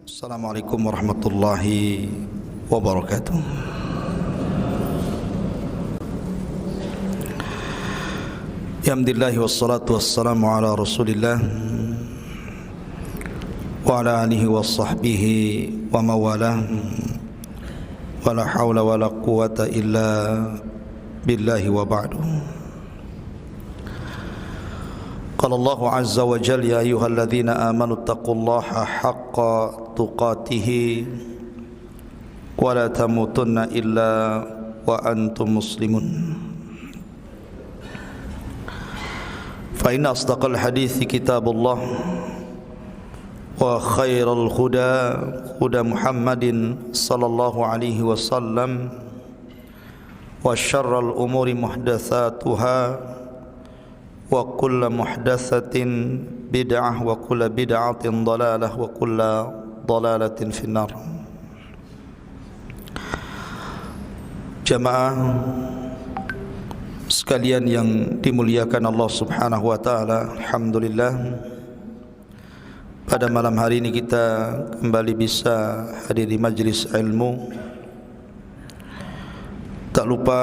Assalamualaikum warahmatullahi wabarakatuh. Alhamdulillah wassalatu wassalamu ala Rasulillah wa ala alihi wa sahbihi wa mawalah. Wa la hawla wa la quwata illa billahi wa ba'du. Qala Allahu azza wa jalla ya ayyuhalladzina amanu taqullaha haqqa tuqatih wa la tamutunna illa wa antum muslimun. Fa inna asdaqal hadithi kitabullah wa khairal huda huda Muhammadin sallallahu alaihi wasallam wa syarral umuri muhdatsatuha wa kullu muhdatsatin bid'ah wa kullu bid'atin dhalalah wa kullu dhalalatin finnar. Jamaah sekalian yang dimuliakan Allah Subhanahu wa taala, alhamdulillah pada malam hari ini kita kembali bisa hadir di majlis ilmu. Tak lupa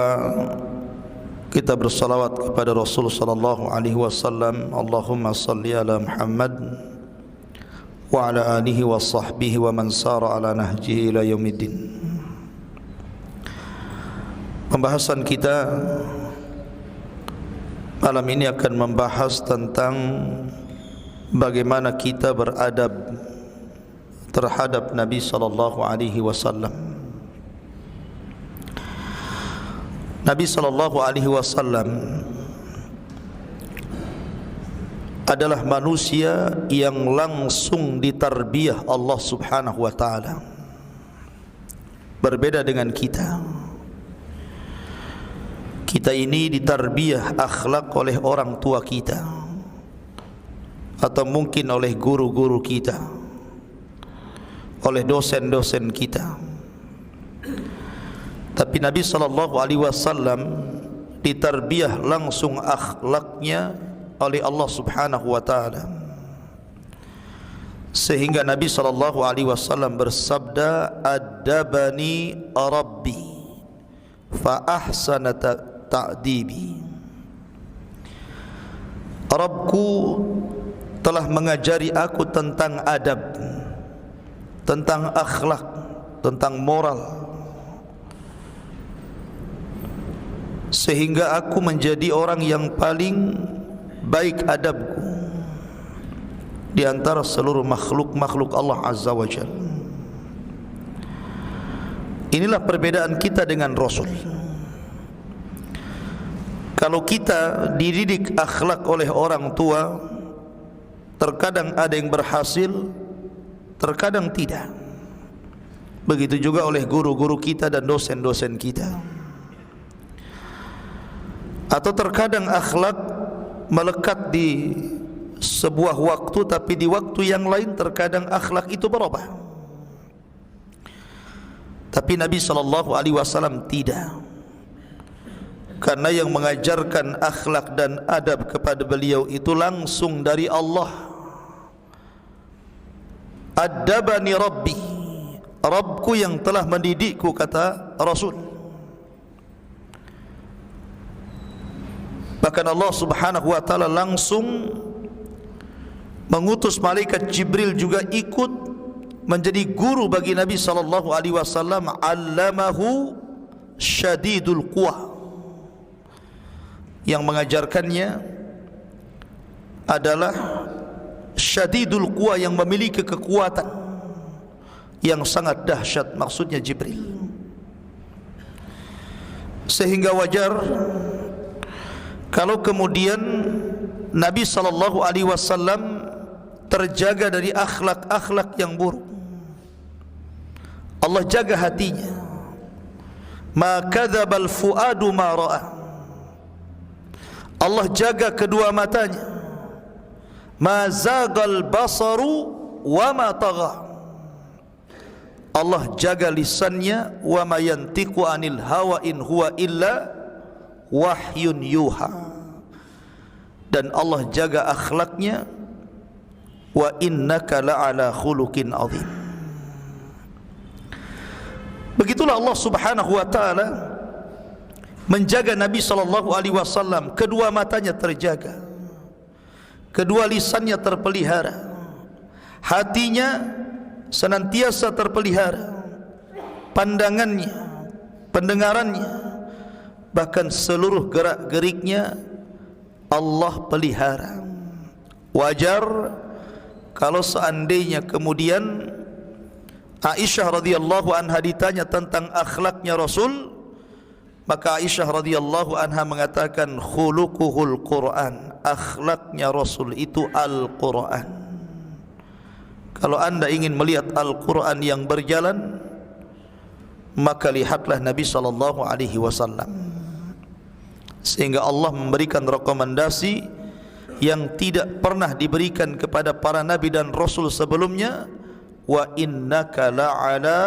kita bersalawat kepada Rasul sallallahu alaihi wasallam. Allahumma salli ala Muhammad wa ala alihi wa sahbihi wa man sara ala nahjihi ila yaumiddin. Pembahasan kita malam ini akan membahas tentang bagaimana kita beradab terhadap Nabi sallallahu alaihi wasallam. Nabi sallallahu alaihi wasallam adalah manusia yang langsung ditarbiyah Allah Subhanahu wa taala. Berbeda dengan kita. Kita ini ditarbiyah akhlak oleh orang tua kita atau mungkin oleh guru-guru kita, oleh dosen-dosen kita. Tapi Nabi sallallahu alaihi wasallam ditarbiyah langsung akhlaknya oleh Allah Subhanahu wa taala. Sehingga Nabi sallallahu alaihi wasallam bersabda, "Adabani Rabbi fa ahsana ta'dibi." Rabbku telah mengajari aku tentang adab, tentang akhlak, tentang moral, sehingga aku menjadi orang yang paling baik adabku di antara seluruh makhluk-makhluk Allah Azza wa Jalla. Inilah perbedaan kita dengan Rasul. Kalau kita dididik akhlak oleh orang tua, terkadang ada yang berhasil, terkadang tidak. Begitu juga oleh guru-guru kita dan dosen-dosen kita. Atau terkadang akhlak melekat di sebuah waktu, tapi di waktu yang lain terkadang akhlak itu berubah. Tapi Nabi sallallahu alaihi wasallam tidak. Karena yang mengajarkan akhlak dan adab kepada beliau itu langsung dari Allah. Adabani Rabbi, Rabbku yang telah mendidikku, kata Rasul. Bahkan Allah Subhanahu wa taala langsung mengutus malaikat Jibril juga ikut menjadi guru bagi Nabi sallallahu alaihi wasallam. Allamahu syadidul quwa, yang mengajarkannya adalah syadidul quwa, yang memiliki kekuatan yang sangat dahsyat, maksudnya Jibril. Sehingga wajar kalau kemudian Nabi sallallahu alaihi wasallam terjaga dari akhlak-akhlak yang buruk. Allah jaga hatinya. Ma kadzabal fuadu ma ra'a. Allah jaga kedua matanya. Ma zagal basaru wa ma tagha. Allah jaga lisannya. Wa ma yantiqu anil hawa in huwa illa wahyun yuha. Dan Allah jaga akhlaknya. Wa innaka la'ala khuluqin azim. itulah Allah Subhanahu wa taala menjaga Nabi sallallahu alaihi wasallam. Kedua matanya terjaga, kedua lisannya terpelihara, hatinya senantiasa terpelihara, pandangannya, pendengarannya, bahkan seluruh gerak-geriknya Allah pelihara. Wajar kalau seandainya kemudian Aisyah radhiyallahu anha ditanya tentang akhlaknya Rasul, maka Aisyah radhiyallahu anha mengatakan khuluquhul Quran, akhlaknya Rasul itu Al-Quran. Kalau anda ingin melihat Al-Quran yang berjalan, maka lihatlah Nabi sallallahu alaihi wasallam. Sehingga Allah memberikan rekomendasi yang tidak pernah diberikan kepada para nabi dan rasul sebelumnya, wa innaka la'ala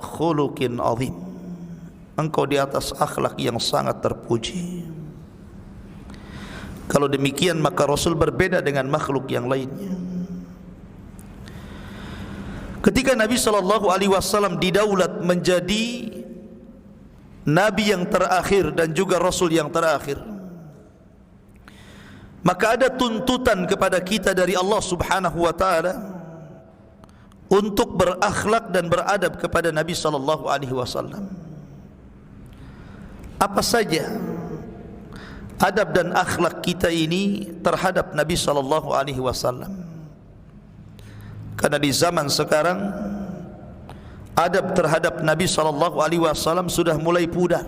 khuluqin azim. Engkau di atas akhlak yang sangat terpuji. Kalau demikian maka Rasul berbeda dengan makhluk yang lainnya. Ketika Nabi SAW didaulat menjadi Nabi yang terakhir dan juga Rasul yang terakhir, maka ada tuntutan kepada kita dari Allah Subhanahu wa ta'ala untuk berakhlak dan beradab kepada Nabi SAW. Apa saja adab dan akhlak kita ini terhadap Nabi SAW? Karena di zaman sekarang adab terhadap Nabi SAW sudah mulai pudar.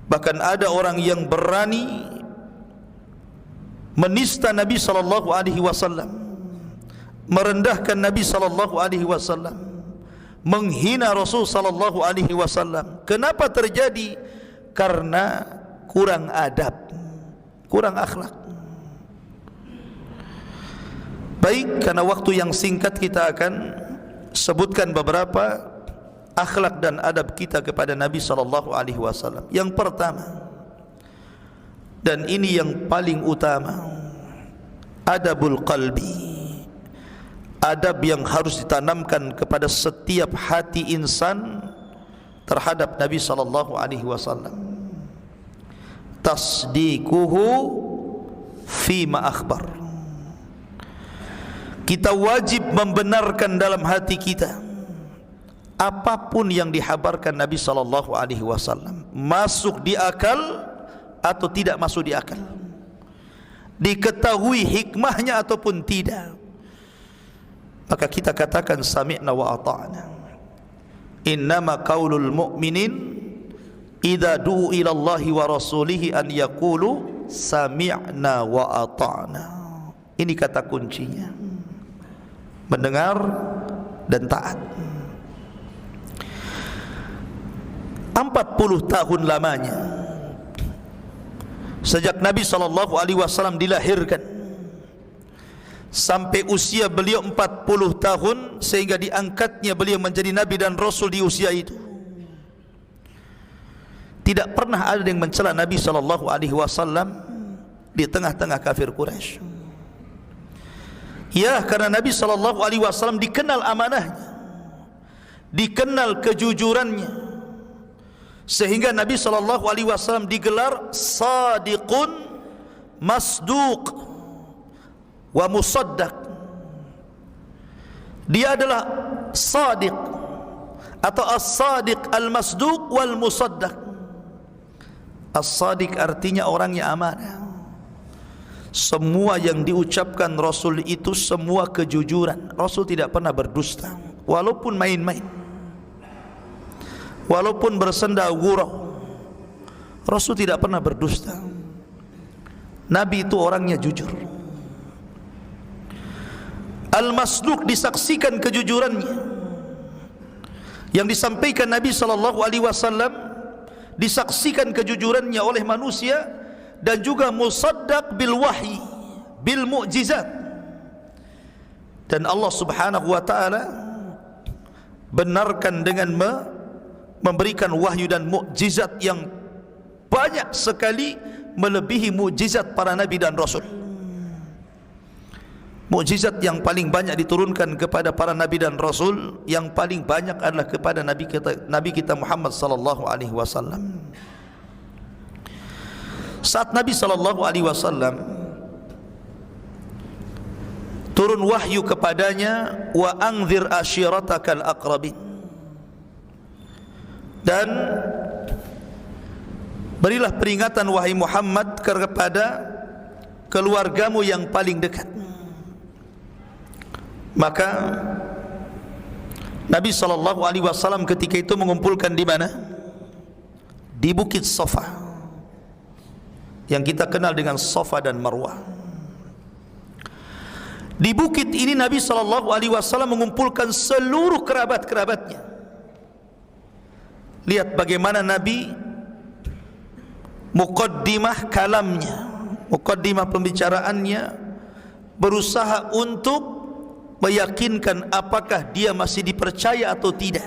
Bahkan ada orang yang berani menista Nabi SAW, merendahkan Nabi SAW, menghina Rasul SAW. Kenapa terjadi? Karena kurang adab, kurang akhlak. Baik, karena waktu yang singkat kita akan sebutkan beberapa akhlak dan adab kita kepada Nabi SAW. Yang pertama, dan ini yang paling utama, adabul qalbi, adab yang harus ditanamkan kepada setiap hati insan terhadap Nabi SAW. Tasdikuhu fima akhbar. Kita wajib membenarkan dalam hati kita apapun yang dihabarkan Nabi SAW, masuk di akal atau tidak masuk di akal, diketahui hikmahnya ataupun tidak, maka kita katakan sami'na wa ata'na. Innama qaulul mu'minin idza du'u ila Allahi wa rasulihi an yaqulu sami'na wa ata'na. Ini kata kuncinya, mendengar dan taat. 40 tahun lamanya sejak Nabi SAW dilahirkan sampai usia beliau 40 tahun, sehingga diangkatnya beliau menjadi Nabi dan Rasul di usia itu, tidak pernah ada yang mencela Nabi SAW di tengah-tengah kafir Quraisy. Ya, karena Nabi SAW dikenal amanahnya, dikenal kejujurannya, sehingga Nabi SAW digelar Sadiqun Masduq wa Musaddaq. Dia adalah Sadiq atau As-Sadiq Al-Masduq wal Musaddaq. As-Sadiq artinya orangnya amanah. Semua yang diucapkan Rasul itu semua kejujuran. Rasul tidak pernah berdusta, walaupun main-main, walaupun bersenda gurau, Rasul tidak pernah berdusta. Nabi itu orangnya jujur. Al-Masduq disaksikan kejujurannya, yang disampaikan Nabi SAW disaksikan kejujurannya oleh manusia, dan juga musaddaq bil wahyi, bil mu'jizat. Dan Allah Subhanahu wa ta'ala benarkan dengan memberikan wahyu dan mukjizat yang banyak sekali, melebihi mukjizat para nabi dan rasul. mukjizat yang paling banyak diturunkan kepada para nabi dan rasul, yang paling banyak adalah kepada nabi kita Muhammad sallallahu alaihi wasallam. Saat Nabi sallallahu alaihi wasallam turun wahyu kepadanya, wa anzir ashiratakal aqrabin, dan berilah peringatan wahai Muhammad kepada keluargamu yang paling dekat. Maka Nabi SAW ketika itu mengumpulkan di mana? Di Bukit Safa, yang kita kenal dengan Safa dan Marwah. Di bukit ini Nabi SAW mengumpulkan seluruh kerabat-kerabatnya. Lihat bagaimana Nabi muqaddimah kalamnya, muqaddimah pembicaraannya, berusaha untuk meyakinkan apakah dia masih dipercaya atau tidak.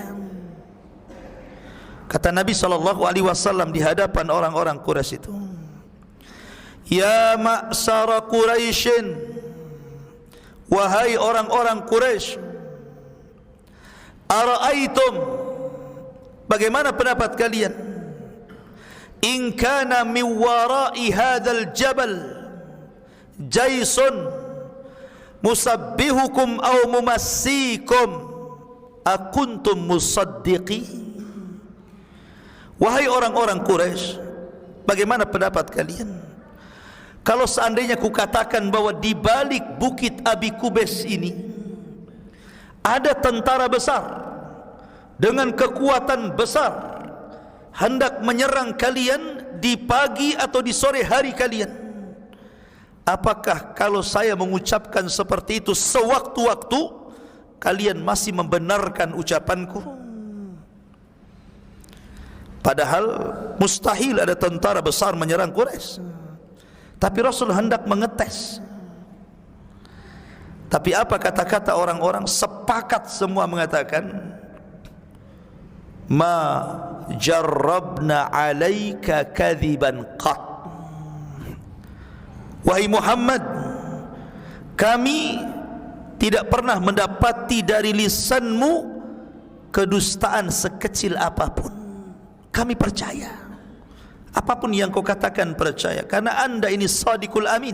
Kata Nabi SAW di hadapan orang-orang Quraisy itu, ya ma'sara Quraisyin, wahai orang-orang Quraisy, ara'aitum, bagaimana pendapat kalian, in kana min wara'i hadzal jabal jaisun musabbihukum aw mumassikum akuntum musaddiqi. Wahai orang-orang Quraisy, bagaimana pendapat kalian kalau seandainya kukatakan bahwa di balik bukit Abi Kubais ini ada tentara besar dengan kekuatan besar hendak menyerang kalian di pagi atau di sore hari kalian, apakah kalau saya mengucapkan seperti itu sewaktu-waktu kalian masih membenarkan ucapanku? Padahal mustahil ada tentara besar menyerang Quraisy, tapi Rasul hendak mengetes. Tapi apa kata-kata orang-orang? Sepakat semua mengatakan, ma jarrabna alaika kadhiban qat. Wahai Muhammad, kami tidak pernah mendapati dari lisanmu kedustaan sekecil apapun. Kami percaya apapun yang kau katakan, percaya, karena anda ini sadiqul amin,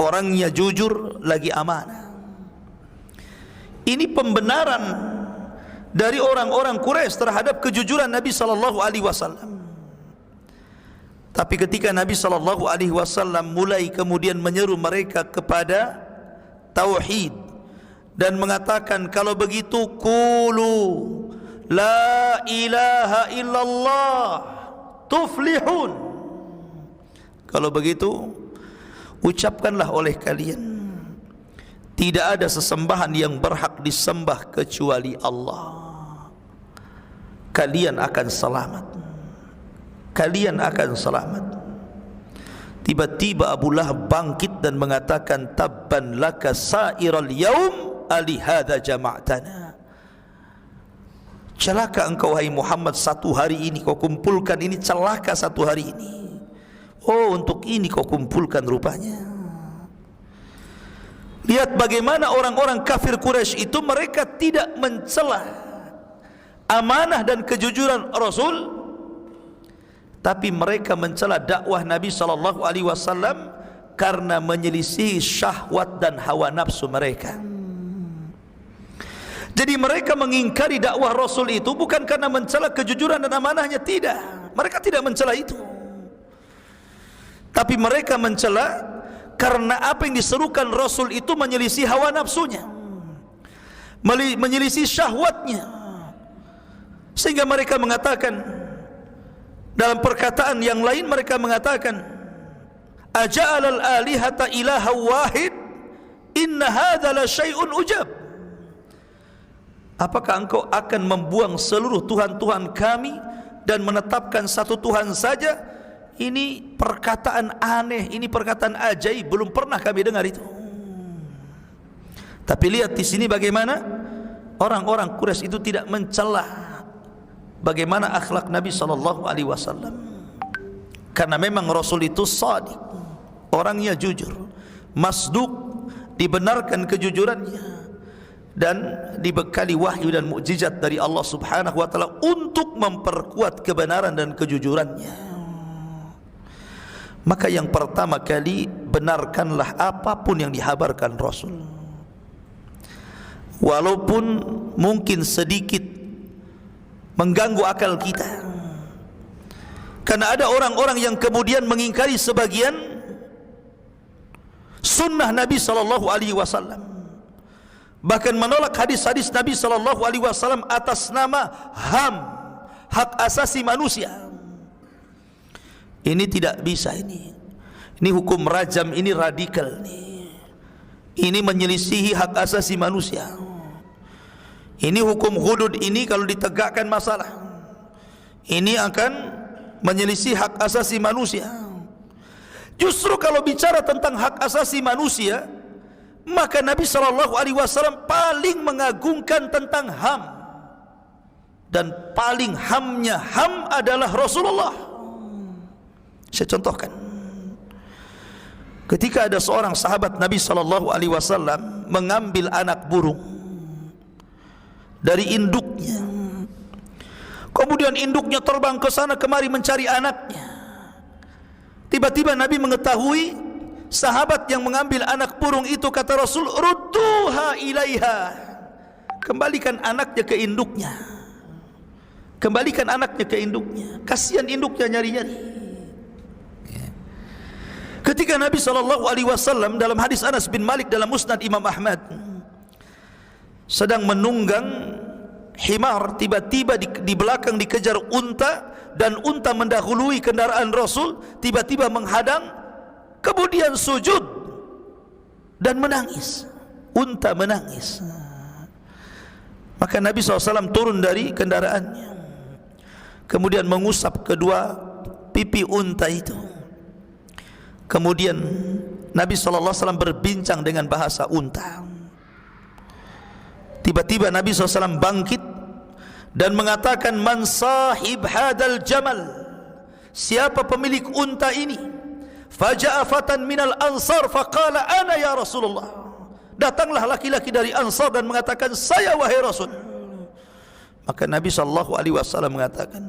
orangnya jujur lagi amanah. Ini pembenaran dari orang-orang Quraisy terhadap kejujuran Nabi SAW. Tapi ketika Nabi SAW mulai kemudian menyeru mereka kepada tauhid dan mengatakan, kalau begitu qulu la ilaha illallah tuflihun, kalau begitu ucapkanlah oleh kalian, tidak ada sesembahan yang berhak disembah kecuali Allah, kalian akan selamat, kalian akan selamat. Tiba-tiba Abu Lahab bangkit dan mengatakan, tabban laka sa'iral yaum alihada jama'tana. Celaka engkau wahai Muhammad, satu hari ini kau kumpulkan ini, celaka satu hari ini. Oh, untuk ini kau kumpulkan rupanya. Lihat bagaimana orang-orang kafir Quraisy itu, mereka tidak mencela amanah dan kejujuran Rasul, tapi mereka mencela dakwah Nabi SAW karena menyelisih syahwat dan hawa nafsu mereka. Jadi mereka mengingkari dakwah Rasul itu bukan karena mencela kejujuran dan amanahnya, tidak. Mereka tidak mencela itu, tapi mereka mencela karena apa yang diserukan Rasul itu menyelisih hawa nafsunya, menyelisih syahwatnya. Sehingga mereka mengatakan, dalam perkataan yang lain mereka mengatakan, aja'alal alihata ilaha wahid inna hadza la syai'un ujab. Apakah engkau akan membuang seluruh Tuhan-Tuhan kami dan menetapkan satu Tuhan saja? Ini perkataan aneh, ini perkataan ajaib, belum pernah kami dengar itu. Tapi lihat di sini bagaimana orang-orang Quraisy itu tidak mencela bagaimana akhlak Nabi SAW, karena memang Rasul itu shadiq, orangnya jujur, masduq, dibenarkan kejujurannya, dan dibekali wahyu dan mukjizat dari Allah Subhanahu wa taala untuk memperkuat kebenaran dan kejujurannya. Maka yang pertama kali, benarkanlah apapun yang dihabarkan Rasul, walaupun mungkin sedikit mengganggu akal kita. Karena ada orang-orang yang kemudian mengingkari sebagian sunnah Nabi sallallahu alaihi wasallam, bahkan menolak hadis-hadis Nabi sallallahu alaihi wasallam atas nama HAM, hak asasi manusia. Ini tidak bisa, ini hukum rajam, ini radikal, ini menyelisihi hak asasi manusia. Ini hukum hudud, ini kalau ditegakkan masalah, ini akan menyelisih hak asasi manusia. Justru kalau bicara tentang hak asasi manusia, maka Nabi SAW paling mengagungkan tentang HAM, dan paling HAM-nya HAM adalah Rasulullah. Saya contohkan, ketika ada seorang sahabat Nabi SAW mengambil anak burung dari induknya, kemudian induknya terbang ke sana kemari mencari anaknya. Tiba-tiba Nabi mengetahui sahabat yang mengambil anak burung itu, kata Rasul, rudduha ilaiha, kembalikan anaknya ke induknya, kembalikan anaknya ke induknya. Kasihan induknya nyari-nyari. Ketika Nabi SAW dalam hadis Anas bin Malik dalam Musnad Imam Ahmad sedang menunggang himar, tiba-tiba di belakang dikejar unta, dan unta mendahului kendaraan Rasul, tiba-tiba menghadang, kemudian sujud dan menangis. Unta menangis. Maka Nabi SAW turun dari kendaraannya, kemudian mengusap kedua pipi unta itu. Kemudian Nabi SAW berbincang dengan bahasa unta. Tiba-tiba Nabi SAW bangkit dan mengatakan, man sahib hadal jamal, siapa pemilik unta ini? Faja'a fatan minal ansar faqala ana ya Rasulullah. Datanglah laki-laki dari Ansar dan mengatakan, saya wahai Rasul. Maka Nabi SAW mengatakan,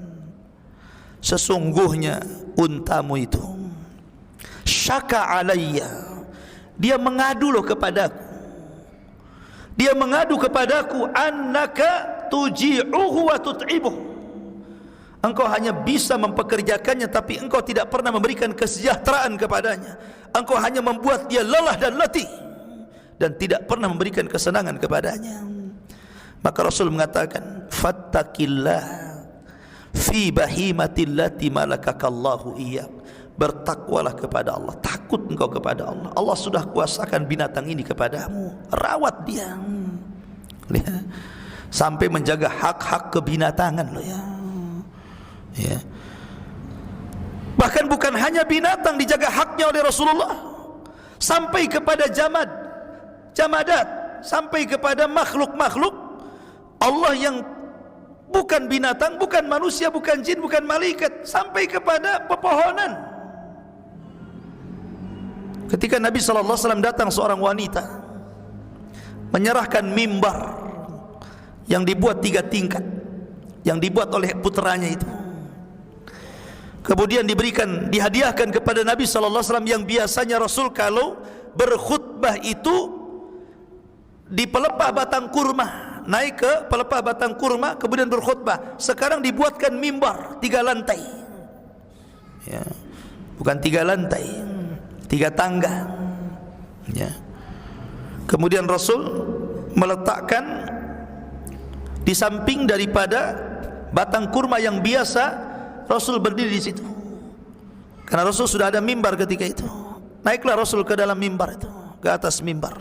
sesungguhnya untamu itu syaka alayya, dia mengadu loh kepadaku, dia mengadu kepadaku, annaka tuji'uhu wa tut'ibuh, engkau hanya bisa mempekerjakannya tapi engkau tidak pernah memberikan kesejahteraan kepadanya, engkau hanya membuat dia lelah dan letih dan tidak pernah memberikan kesenangan kepadanya. Maka Rasul mengatakan, fattaqillah fi bahimatillati malakakallahu iyyak, bertakwalah kepada Allah, takut engkau kepada Allah. Allah sudah kuasakan binatang ini kepadamu, rawat dia. Lihat, sampai menjaga hak-hak kebinatangan loh ya. Ya. Bahkan bukan hanya binatang dijaga haknya oleh Rasulullah, sampai kepada jamadat, sampai kepada makhluk-makhluk Allah yang bukan binatang, bukan manusia, bukan jin, bukan malaikat, sampai kepada pepohonan. Ketika Nabi SAW datang seorang wanita menyerahkan mimbar yang dibuat 3 tingkat, yang dibuat oleh putranya itu, kemudian dihadiahkan kepada Nabi SAW, yang biasanya Rasul kalau berkhutbah itu di pelepah batang kurma, naik ke pelepah batang kurma kemudian berkhutbah. Sekarang dibuatkan mimbar 3 lantai ya, bukan 3 lantai, 3 tangga ya. Kemudian Rasul meletakkan di samping daripada batang kurma yang biasa, Rasul berdiri di situ. Karena Rasul sudah ada mimbar ketika itu. Naiklah Rasul ke dalam mimbar itu, ke atas mimbar,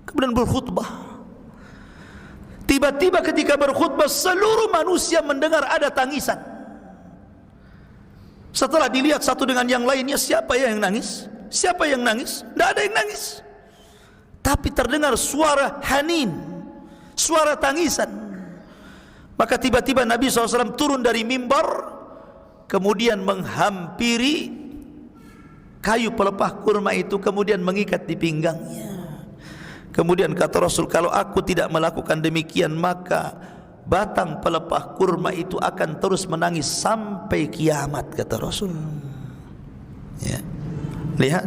kemudian berkhutbah. Tiba-tiba ketika berkhutbah, seluruh manusia mendengar ada tangisan. Setelah dilihat satu dengan yang lainnya, siapa yang nangis? Siapa yang nangis? Tidak ada yang nangis. Tapi terdengar suara hanin, suara tangisan. Maka tiba-tiba Nabi SAW turun dari mimbar, kemudian menghampiri kayu pelepah kurma itu, kemudian mengikat di pinggangnya. Kemudian kata Rasul, kalau aku tidak melakukan demikian maka batang pelepah kurma itu akan terus menangis sampai kiamat, kata Rasul. Ya. Lihat,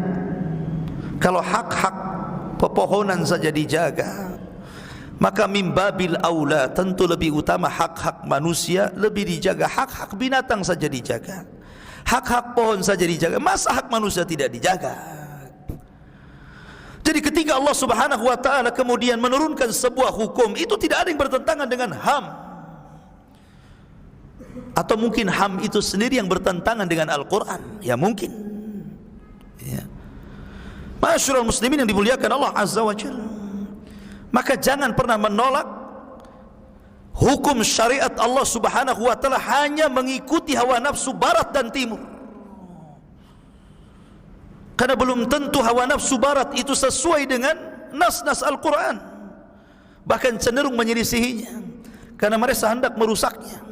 kalau hak-hak pepohonan saja dijaga, maka mimbabil aula tentu lebih utama hak-hak manusia lebih dijaga. Hak-hak binatang saja dijaga, hak-hak pohon saja dijaga, masa hak manusia tidak dijaga? Jadi ketika Allah Subhanahu wa ta'ala kemudian menurunkan sebuah hukum, itu tidak ada yang bertentangan dengan HAM, atau mungkin HAM itu sendiri yang bertentangan dengan Al-Quran, ya mungkin, ya. Ma'asyiral muslimin yang dimuliakan Allah Azza wa Jalla, maka jangan pernah menolak hukum syariat Allah Subhanahu wa ta'ala hanya mengikuti hawa nafsu barat dan timur, karena belum tentu hawa nafsu barat itu sesuai dengan nas-nas Al-Quran, bahkan cenderung menyelisihinya karena mereka hendak merusaknya.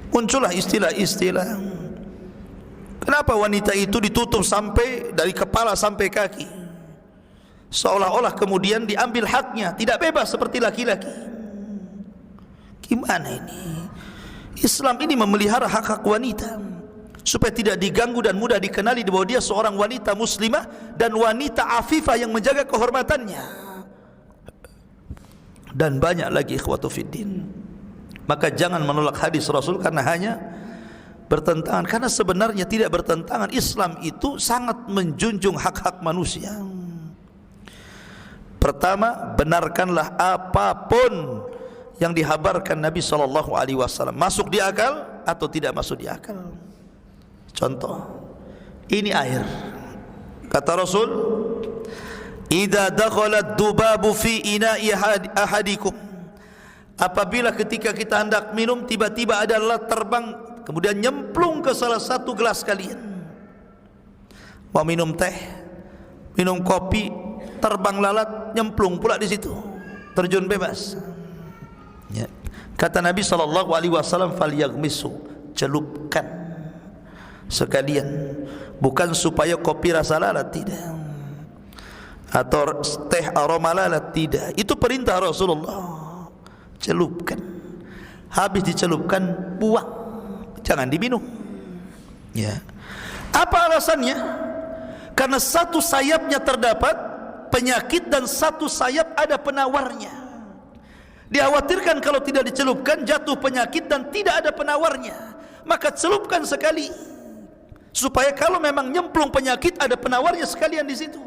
Muncullah istilah-istilah, kenapa wanita itu ditutup sampai dari kepala sampai kaki, seolah-olah kemudian diambil haknya, tidak bebas seperti laki-laki. Gimana ini? Islam ini memelihara hak-hak wanita supaya tidak diganggu dan mudah dikenali bahwa dia seorang wanita muslimah dan wanita afifah yang menjaga kehormatannya, dan banyak lagi ikhwatu fiddin. Maka jangan menolak hadis Rasul karena hanya bertentangan, karena sebenarnya tidak bertentangan. Islam itu sangat menjunjung hak-hak manusia. Pertama, benarkanlah apapun yang dihabarkan Nabi SAW, masuk di akal atau tidak masuk di akal. Contoh, ini air, kata Rasul, idza dakhalat dubabu fi ina'i ahadikum, apabila ketika kita hendak minum tiba-tiba ada lalat terbang kemudian nyemplung ke salah satu gelas kalian. Mau minum teh, minum kopi, terbang lalat nyemplung pula di situ, terjun bebas, ya. Kata Nabi SAW, falyaghmisu, celupkan sekalian, bukan supaya kopi rasa lalat, tidak, atau teh aroma lalat, tidak. Itu perintah Rasulullah, celupkan. Habis dicelupkan, buang, jangan diminum, ya. Apa alasannya? Karena satu sayapnya terdapat penyakit dan satu sayap ada penawarnya. Dikhawatirkan kalau tidak dicelupkan jatuh penyakit dan tidak ada penawarnya, maka celupkan sekali, supaya kalau memang nyemplung penyakit ada penawarnya sekalian di situ.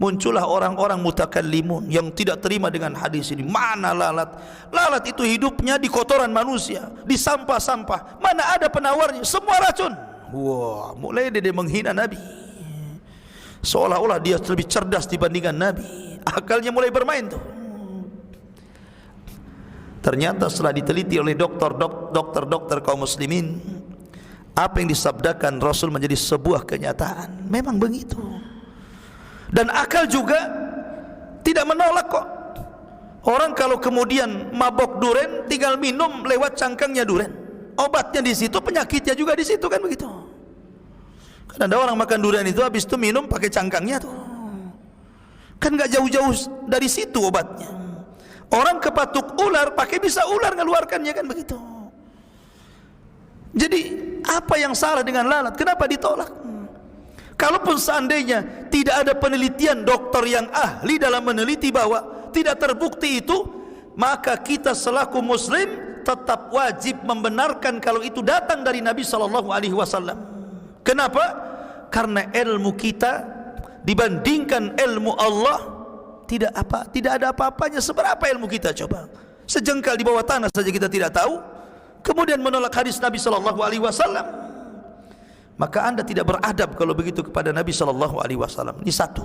Muncullah orang-orang mutakallimun yang tidak terima dengan hadis ini. Mana lalat? Lalat itu hidupnya di kotoran manusia, di sampah-sampah. Mana ada penawarnya? Semua racun. Wah, mulai dia menghina Nabi, seolah-olah dia lebih cerdas dibandingkan Nabi. Akalnya mulai bermain tuh. Ternyata setelah diteliti oleh dokter kaum muslimin, apa yang disabdakan Rasul menjadi sebuah kenyataan. Memang begitu. Dan akal juga tidak menolak kok. Orang kalau kemudian mabok duren tinggal minum lewat cangkangnya duren, obatnya di situ, penyakitnya juga di situ, kan begitu. Kan ada orang makan durian itu habis itu minum pakai cangkangnya tuh, kan nggak jauh-jauh dari situ obatnya. Orang kepatuk ular pakai bisa ular ngeluarkannya, kan begitu. Jadi apa yang salah dengan lalat? Kenapa ditolak? Kalaupun seandainya tidak ada penelitian dokter yang ahli dalam meneliti bahwa tidak terbukti itu, maka kita selaku muslim tetap wajib membenarkan kalau itu datang dari Nabi SAW. Kenapa? Karena ilmu kita dibandingkan ilmu Allah tidak ada apa-apanya. Seberapa ilmu kita coba? Sejengkal di bawah tanah saja kita tidak tahu, kemudian menolak hadis Nabi SAW. Maka anda tidak beradab kalau begitu kepada Nabi SAW. Ini satu.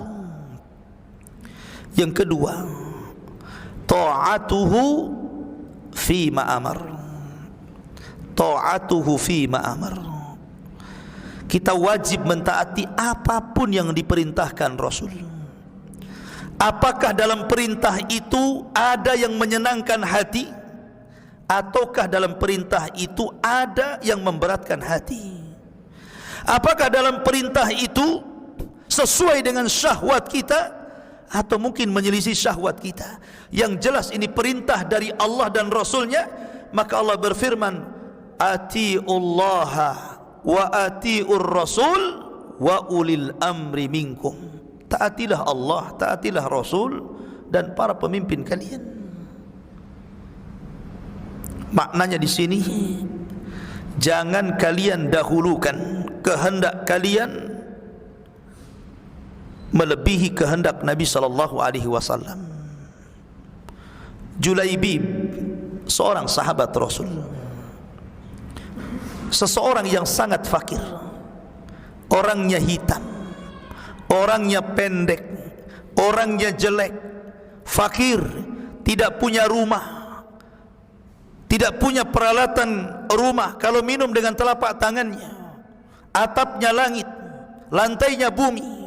Yang kedua, ta'atuhu fi ma'amar. Ta'atuhu fi ma'amar. Kita wajib mentaati apapun yang diperintahkan Rasul. Apakah dalam perintah itu ada yang menyenangkan hati, ataukah dalam perintah itu ada yang memberatkan hati? Apakah dalam perintah itu sesuai dengan syahwat kita, atau mungkin menyelisih syahwat kita. Yang jelas ini perintah dari Allah dan Rasulnya. Maka Allah berfirman, atiullaha wa atiur rasul wa ulil amri minkum. Taatilah Allah, taatilah Rasul dan para pemimpin kalian. Maknanya di sini, jangan kalian dahulukan kehendak kalian melebihi kehendak Nabi sallallahu alaihi wasallam. Julaibib, seorang sahabat Rasul, seseorang yang sangat fakir, orangnya hitam, orangnya pendek, orangnya jelek, fakir, tidak punya rumah, tidak punya peralatan rumah. Kalau minum dengan telapak tangannya, atapnya langit, lantainya bumi.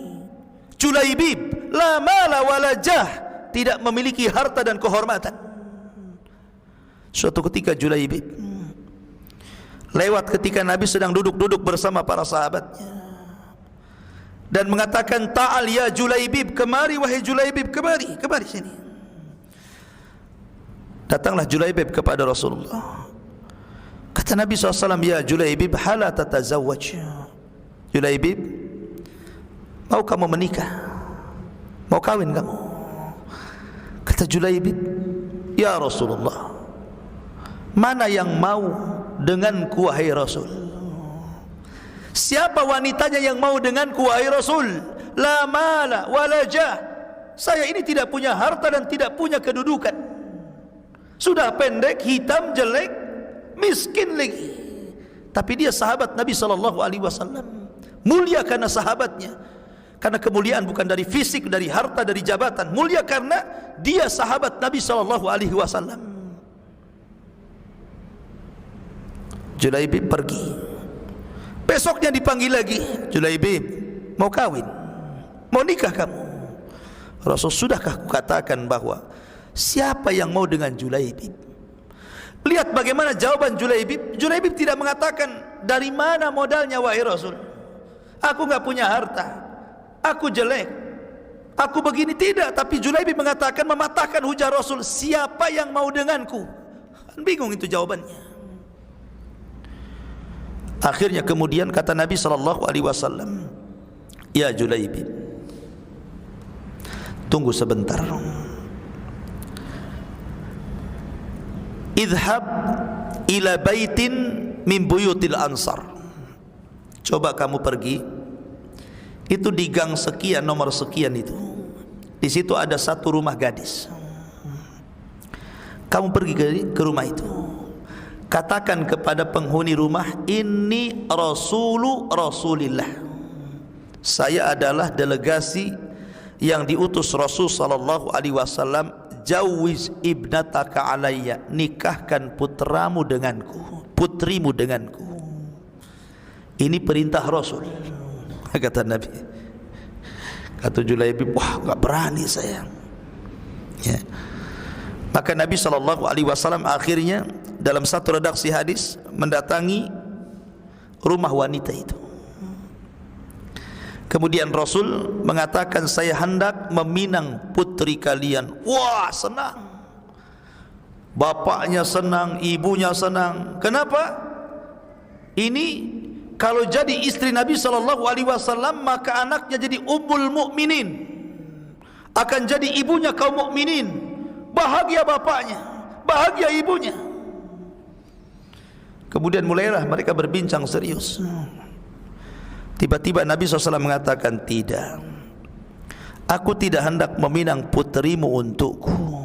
Julaibib la mala wala jah, tidak memiliki harta dan kehormatan. Suatu ketika Julaibib lewat ketika Nabi sedang duduk-duduk bersama para sahabatnya dan mengatakan, ta'al ya Julaibib, kemari wahai Julaibib, kemari sini. Datanglah Julaibib kepada Rasulullah. Kata Nabi SAW, ya Julaibib, hala tatazawwaj. Julaibib, mau kamu menikah? Mau kawin kamu? Kata Julaibib, ya Rasulullah, mana yang mau denganku wahai Rasul? Siapa wanitanya yang mau denganku wahai Rasul? La mala wala jah. Saya ini tidak punya harta dan tidak punya kedudukan. Sudah pendek, hitam, jelek, miskin lagi. Tapi dia sahabat Nabi SAW. Mulia karena sahabatnya. Karena kemuliaan bukan dari fisik, dari harta, dari jabatan. Mulia karena dia sahabat Nabi SAW. Julaibib pergi. Besoknya dipanggil lagi, Julaibib, mau kawin? Mau nikah kamu? Rasul, sudahkah kukatakan bahwa siapa yang mau dengan Julaibib? Lihat bagaimana jawaban Julaibib. Julaibib tidak mengatakan, dari mana modalnya wahai Rasul? Aku enggak punya harta, aku jelek, aku begini. Tidak. Tapi Julaibib mengatakan, mematahkan hujah Rasul, siapa yang mau denganku? Bingung itu jawabannya. Akhirnya kemudian kata Nabi SAW, ya Julaibib, tunggu sebentar. Idhab ila baitin min buyutil ansar. Coba kamu pergi, itu di gang sekian, nomor sekian itu. Di situ ada satu rumah gadis. Kamu pergi ke rumah itu. Katakan kepada penghuni rumah, ini Rasulillah. Saya adalah delegasi yang diutus Rasul sallallahu alaihi wasallam. Jawiz ibnataka alayya, nikahkan putramu denganku, putrimu denganku. Ini perintah Rasul. Kata Nabi. Kata Julaibib, wah, enggak berani saya. Ya. Maka Nabi SAW akhirnya dalam satu redaksi hadis mendatangi rumah wanita itu. Kemudian Rasul mengatakan, saya hendak meminang putri kalian. Wah, senang. Bapaknya senang, ibunya senang. Kenapa? Ini kalau jadi istri Nabi SAW, maka anaknya jadi ummul mukminin, akan jadi ibunya kaum mukminin. Bahagia bapaknya, bahagia ibunya. Kemudian mulailah mereka berbincang serius. Tiba-tiba Nabi SAW mengatakan, tidak, aku tidak hendak meminang putrimu untukku,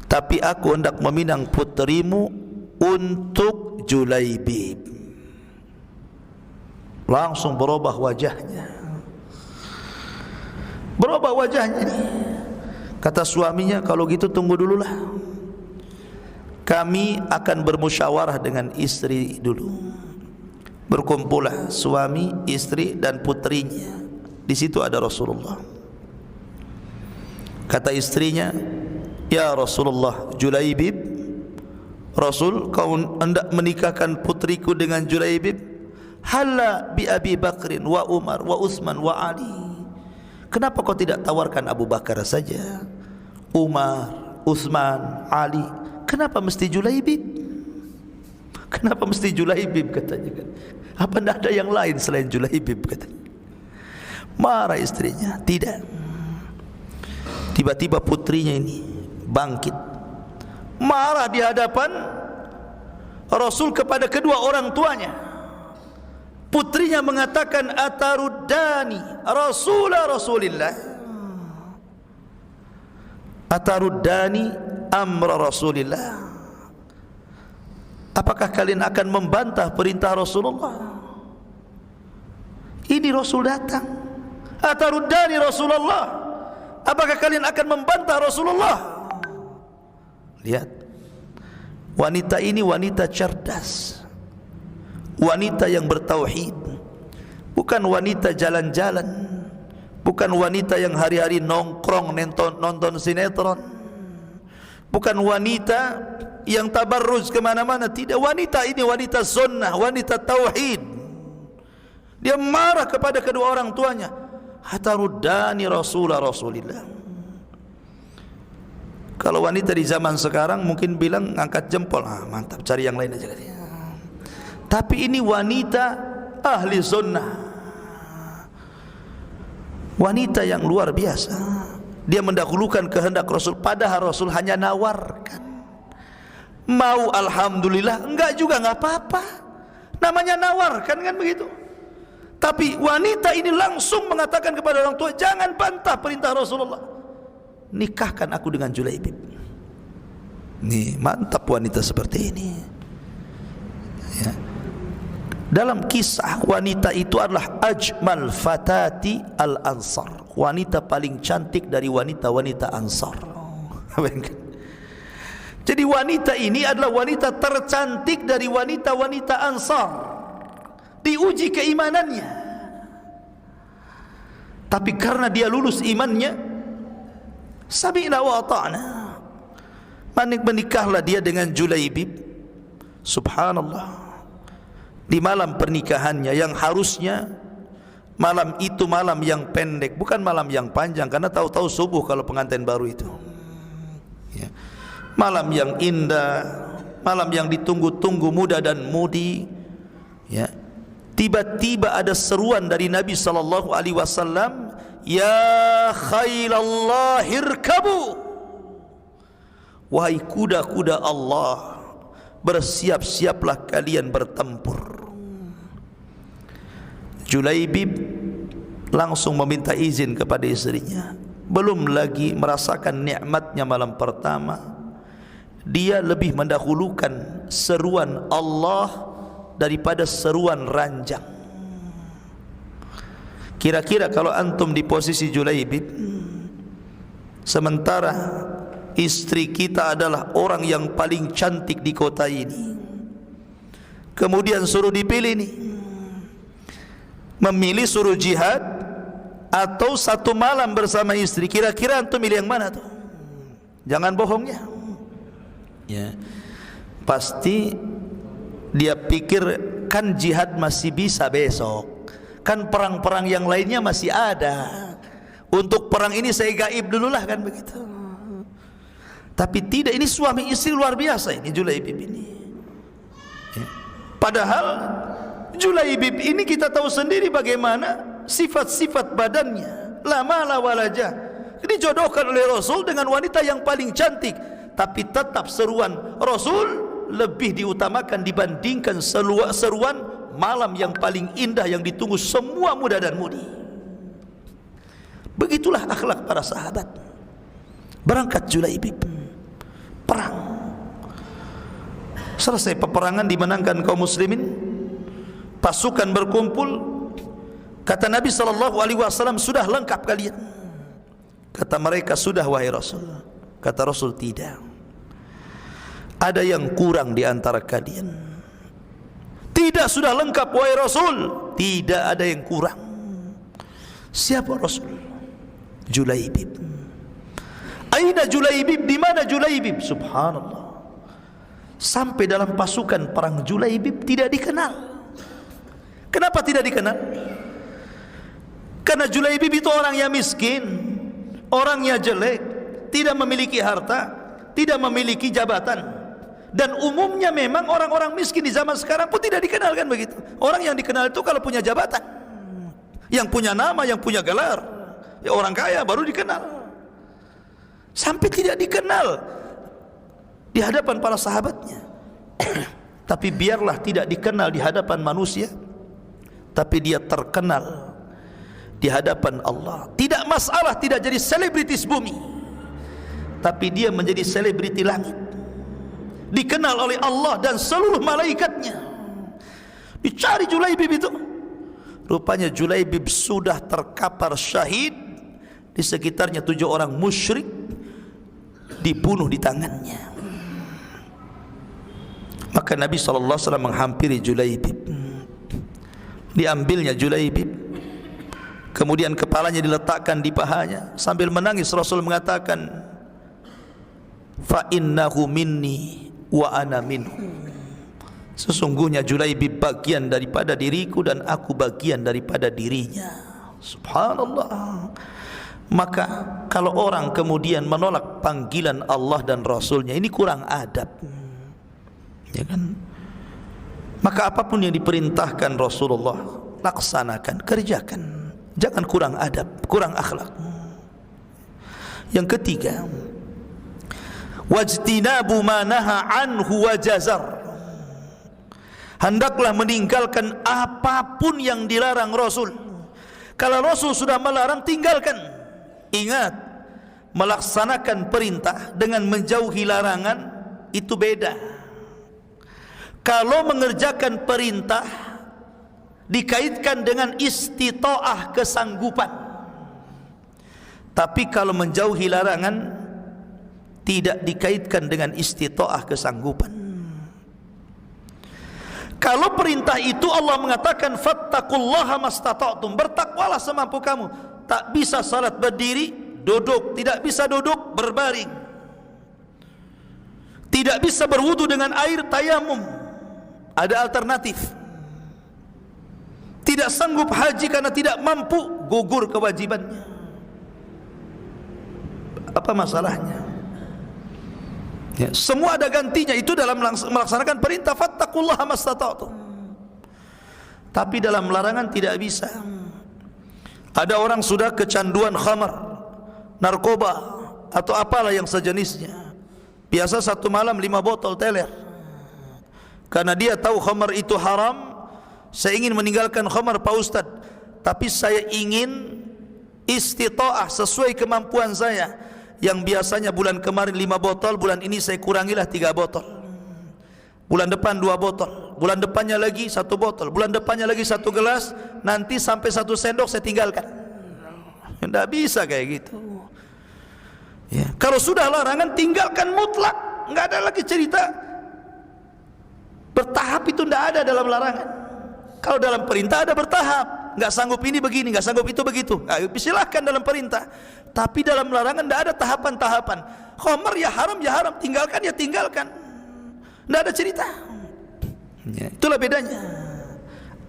tapi aku hendak meminang putrimu untuk Julaibib. Langsung berubah wajahnya. Berubah wajahnya nih. Kata suaminya, kalau gitu tunggu dululah, kami akan bermusyawarah dengan istri dulu. Berkumpullah suami, istri dan putrinya. Di situ ada Rasulullah. Kata istrinya, ya Rasulullah, Julaibib, Rasul, kau hendak menikahkan putriku dengan Julaibib? Halla bi Abi Bakrin wa Umar wa Utsman wa Ali. Kenapa kau tidak tawarkan Abu Bakar saja, Umar, Utsman, Ali? Kenapa mesti Julaibib? Kenapa mesti Julaibib katanya kan? Apa tidak ada yang lain selain Julaibib katanya? Marah istrinya. Tidak. Tiba-tiba putrinya ini bangkit, marah di hadapan Rasul kepada kedua orang tuanya. Putrinya mengatakan, ataruddani Rasulillah, ataruddani amra Rasulillah. Apakah kalian akan membantah perintah Rasulullah? Ini Rasul datang. Ataruddani Rasulullah, apakah kalian akan membantah Rasulullah? Lihat, wanita ini wanita cerdas, wanita yang bertauhid, bukan wanita jalan-jalan, bukan wanita yang hari-hari nongkrong nonton sinetron, bukan wanita yang tabarruj kemana-mana. Tidak, wanita ini wanita sunnah, wanita tauhid. Dia marah kepada kedua orang tuanya, hataruddani Rasulillah. Kalau wanita di zaman sekarang mungkin bilang angkat jempol, mantap, cari yang lain aja. Tapi ini wanita ahli sunnah, wanita yang luar biasa. Dia mendahulukan kehendak Rasul, padahal Rasul hanya nawarkan. Mau alhamdulillah, enggak juga enggak apa-apa, namanya nawarkan kan begitu. Tapi wanita ini langsung mengatakan kepada orang tua, jangan bantah perintah Rasulullah, nikahkan aku dengan Julaibib. Nih, mantap wanita seperti ini ya. Dalam kisah, wanita itu adalah ajmal fatati al-ansar, wanita paling cantik dari wanita-wanita Ansar. Jadi wanita ini adalah wanita tercantik dari wanita-wanita Ansar. Diuji keimanannya, tapi karena dia lulus imannya, sami'na wa ata'na, menikahlah dia dengan Julaibib. Subhanallah, di malam pernikahannya yang harusnya malam itu malam yang pendek, bukan malam yang panjang, karena tahu-tahu subuh kalau pengantin baru itu ya. Malam yang indah, malam yang ditunggu-tunggu muda dan mudi ya. Tiba-tiba ada seruan dari Nabi sallallahu alaihi wasallam, ya khailallah irkabu, wahai kuda-kuda Allah, bersiap-siaplah kalian bertempur. Julaibib langsung meminta izin kepada istrinya. Belum lagi merasakan nikmatnya malam pertama, dia lebih mendahulukan seruan Allah daripada seruan ranjang. Kira-kira kalau antum di posisi Julaibib, sementara istri kita adalah orang yang paling cantik di kota ini, kemudian suruh dipilih nih, memilih suruh jihad atau satu malam bersama istri, kira-kira antum milih yang mana tuh? Jangan bohongnya ya. Pasti dia pikir, kan jihad masih bisa besok, kan perang-perang yang lainnya masih ada, untuk perang ini saya gaib dululah, kan begitu. Tapi tidak, ini suami istri luar biasa ini Julaibib ini ya. Padahal Julaibib ini kita tahu sendiri bagaimana sifat-sifat badannya, la mala walajah, dijodohkan oleh Rasul dengan wanita yang paling cantik, tapi tetap seruan Rasul lebih diutamakan dibandingkan seruan malam yang paling indah yang ditunggu semua muda dan mudi. Begitulah akhlak para sahabat. Berangkat Julaibib, perang. Selesai peperangan, dimenangkan kaum muslimin, pasukan berkumpul. Kata Nabi SAW, sudah lengkap kalian? Kata mereka, sudah wahai Rasul. Kata Rasul, tidak, ada yang kurang di antara kalian. Tidak, sudah lengkap wahai Rasul. Tidak ada yang kurang. Siapa Rasul? Julaibib. Aina Julaibib? Di mana Julaibib? Subhanallah, sampai dalam pasukan perang Julaibib tidak dikenal. Kenapa tidak dikenal? Karena Julaibib itu orang yang miskin, orangnya jelek, tidak memiliki harta, tidak memiliki jabatan. Dan umumnya memang orang-orang miskin di zaman sekarang pun tidak dikenal, kan begitu. Orang yang dikenal itu kalau punya jabatan, yang punya nama, yang punya gelar, ya orang kaya baru dikenal. Sampai tidak dikenal di hadapan para sahabatnya. Tapi biarlah tidak dikenal di hadapan manusia, tapi dia terkenal di hadapan Allah. Tidak masalah tidak jadi selebritis bumi, tapi dia menjadi selebriti langit, dikenal oleh Allah dan seluruh malaikatnya. Dicari Julaibib itu, rupanya Julaibib sudah terkapar syahid, di sekitarnya 7 orang musyrik dibunuh di tangannya. Maka Nabi SAW menghampiri Julaibib, diambilnya Julaibib, kemudian kepalanya diletakkan di pahanya. Sambil menangis Rasul mengatakan, fa innahu minni wa ana minhu. Sesungguhnya Julaibib bagian daripada diriku dan aku bagian daripada dirinya. Subhanallah. Maka kalau orang kemudian menolak panggilan Allah dan Rasulnya, ini kurang adab, ya kan? Maka apapun yang diperintahkan Rasulullah, laksanakan, kerjakan. Jangan kurang adab, kurang akhlak. Yang ketiga, wajtinabu ma naha anhu wa jazar. Hendaklah meninggalkan apapun yang dilarang Rasul. Kalau Rasul sudah melarang, tinggalkan. Ingat, melaksanakan perintah dengan menjauhi larangan itu beda. Kalau mengerjakan perintah dikaitkan dengan istita'ah, kesanggupan. Tapi kalau menjauhi larangan tidak dikaitkan dengan istita'ah, kesanggupan. Kalau perintah itu Allah mengatakan fattaqullaha mastata'tum, bertakwalah semampu kamu. Tak bisa salat berdiri, duduk, tidak bisa duduk berbaring, tidak bisa berwudu dengan air tayamum, ada alternatif. Tidak sanggup haji karena tidak mampu, gugur kewajibannya. Apa masalahnya? Ya, semua ada gantinya. Itu dalam melaksanakan perintah fattaqullaha mastata'tum. Tapi dalam larangan tidak bisa. Ada orang sudah kecanduan khamar, narkoba, atau apalah yang sejenisnya. Biasa satu malam 5 botol teler. Karena dia tahu khamar itu haram. Saya ingin meninggalkan khamar Pak Ustadz, tapi saya ingin istita'ah sesuai kemampuan saya. Yang biasanya bulan kemarin 5 botol, bulan ini saya kurangilah 3 botol. Bulan depan 2 botol, bulan depannya lagi 1 botol, bulan depannya lagi 1 gelas, nanti sampai 1 sendok saya tinggalkan. Tidak bisa kayak gitu. Ya. Kalau sudah larangan, tinggalkan mutlak. Nggak ada lagi cerita bertahap, itu tidak ada dalam larangan. Kalau dalam perintah ada bertahap. Nggak sanggup ini begini, nggak sanggup itu begitu. Silahkan dalam perintah. Tapi dalam larangan tidak ada tahapan-tahapan. Khamar ya haram, tinggalkan ya tinggalkan. Tidak ada cerita. Ya, itulah bedanya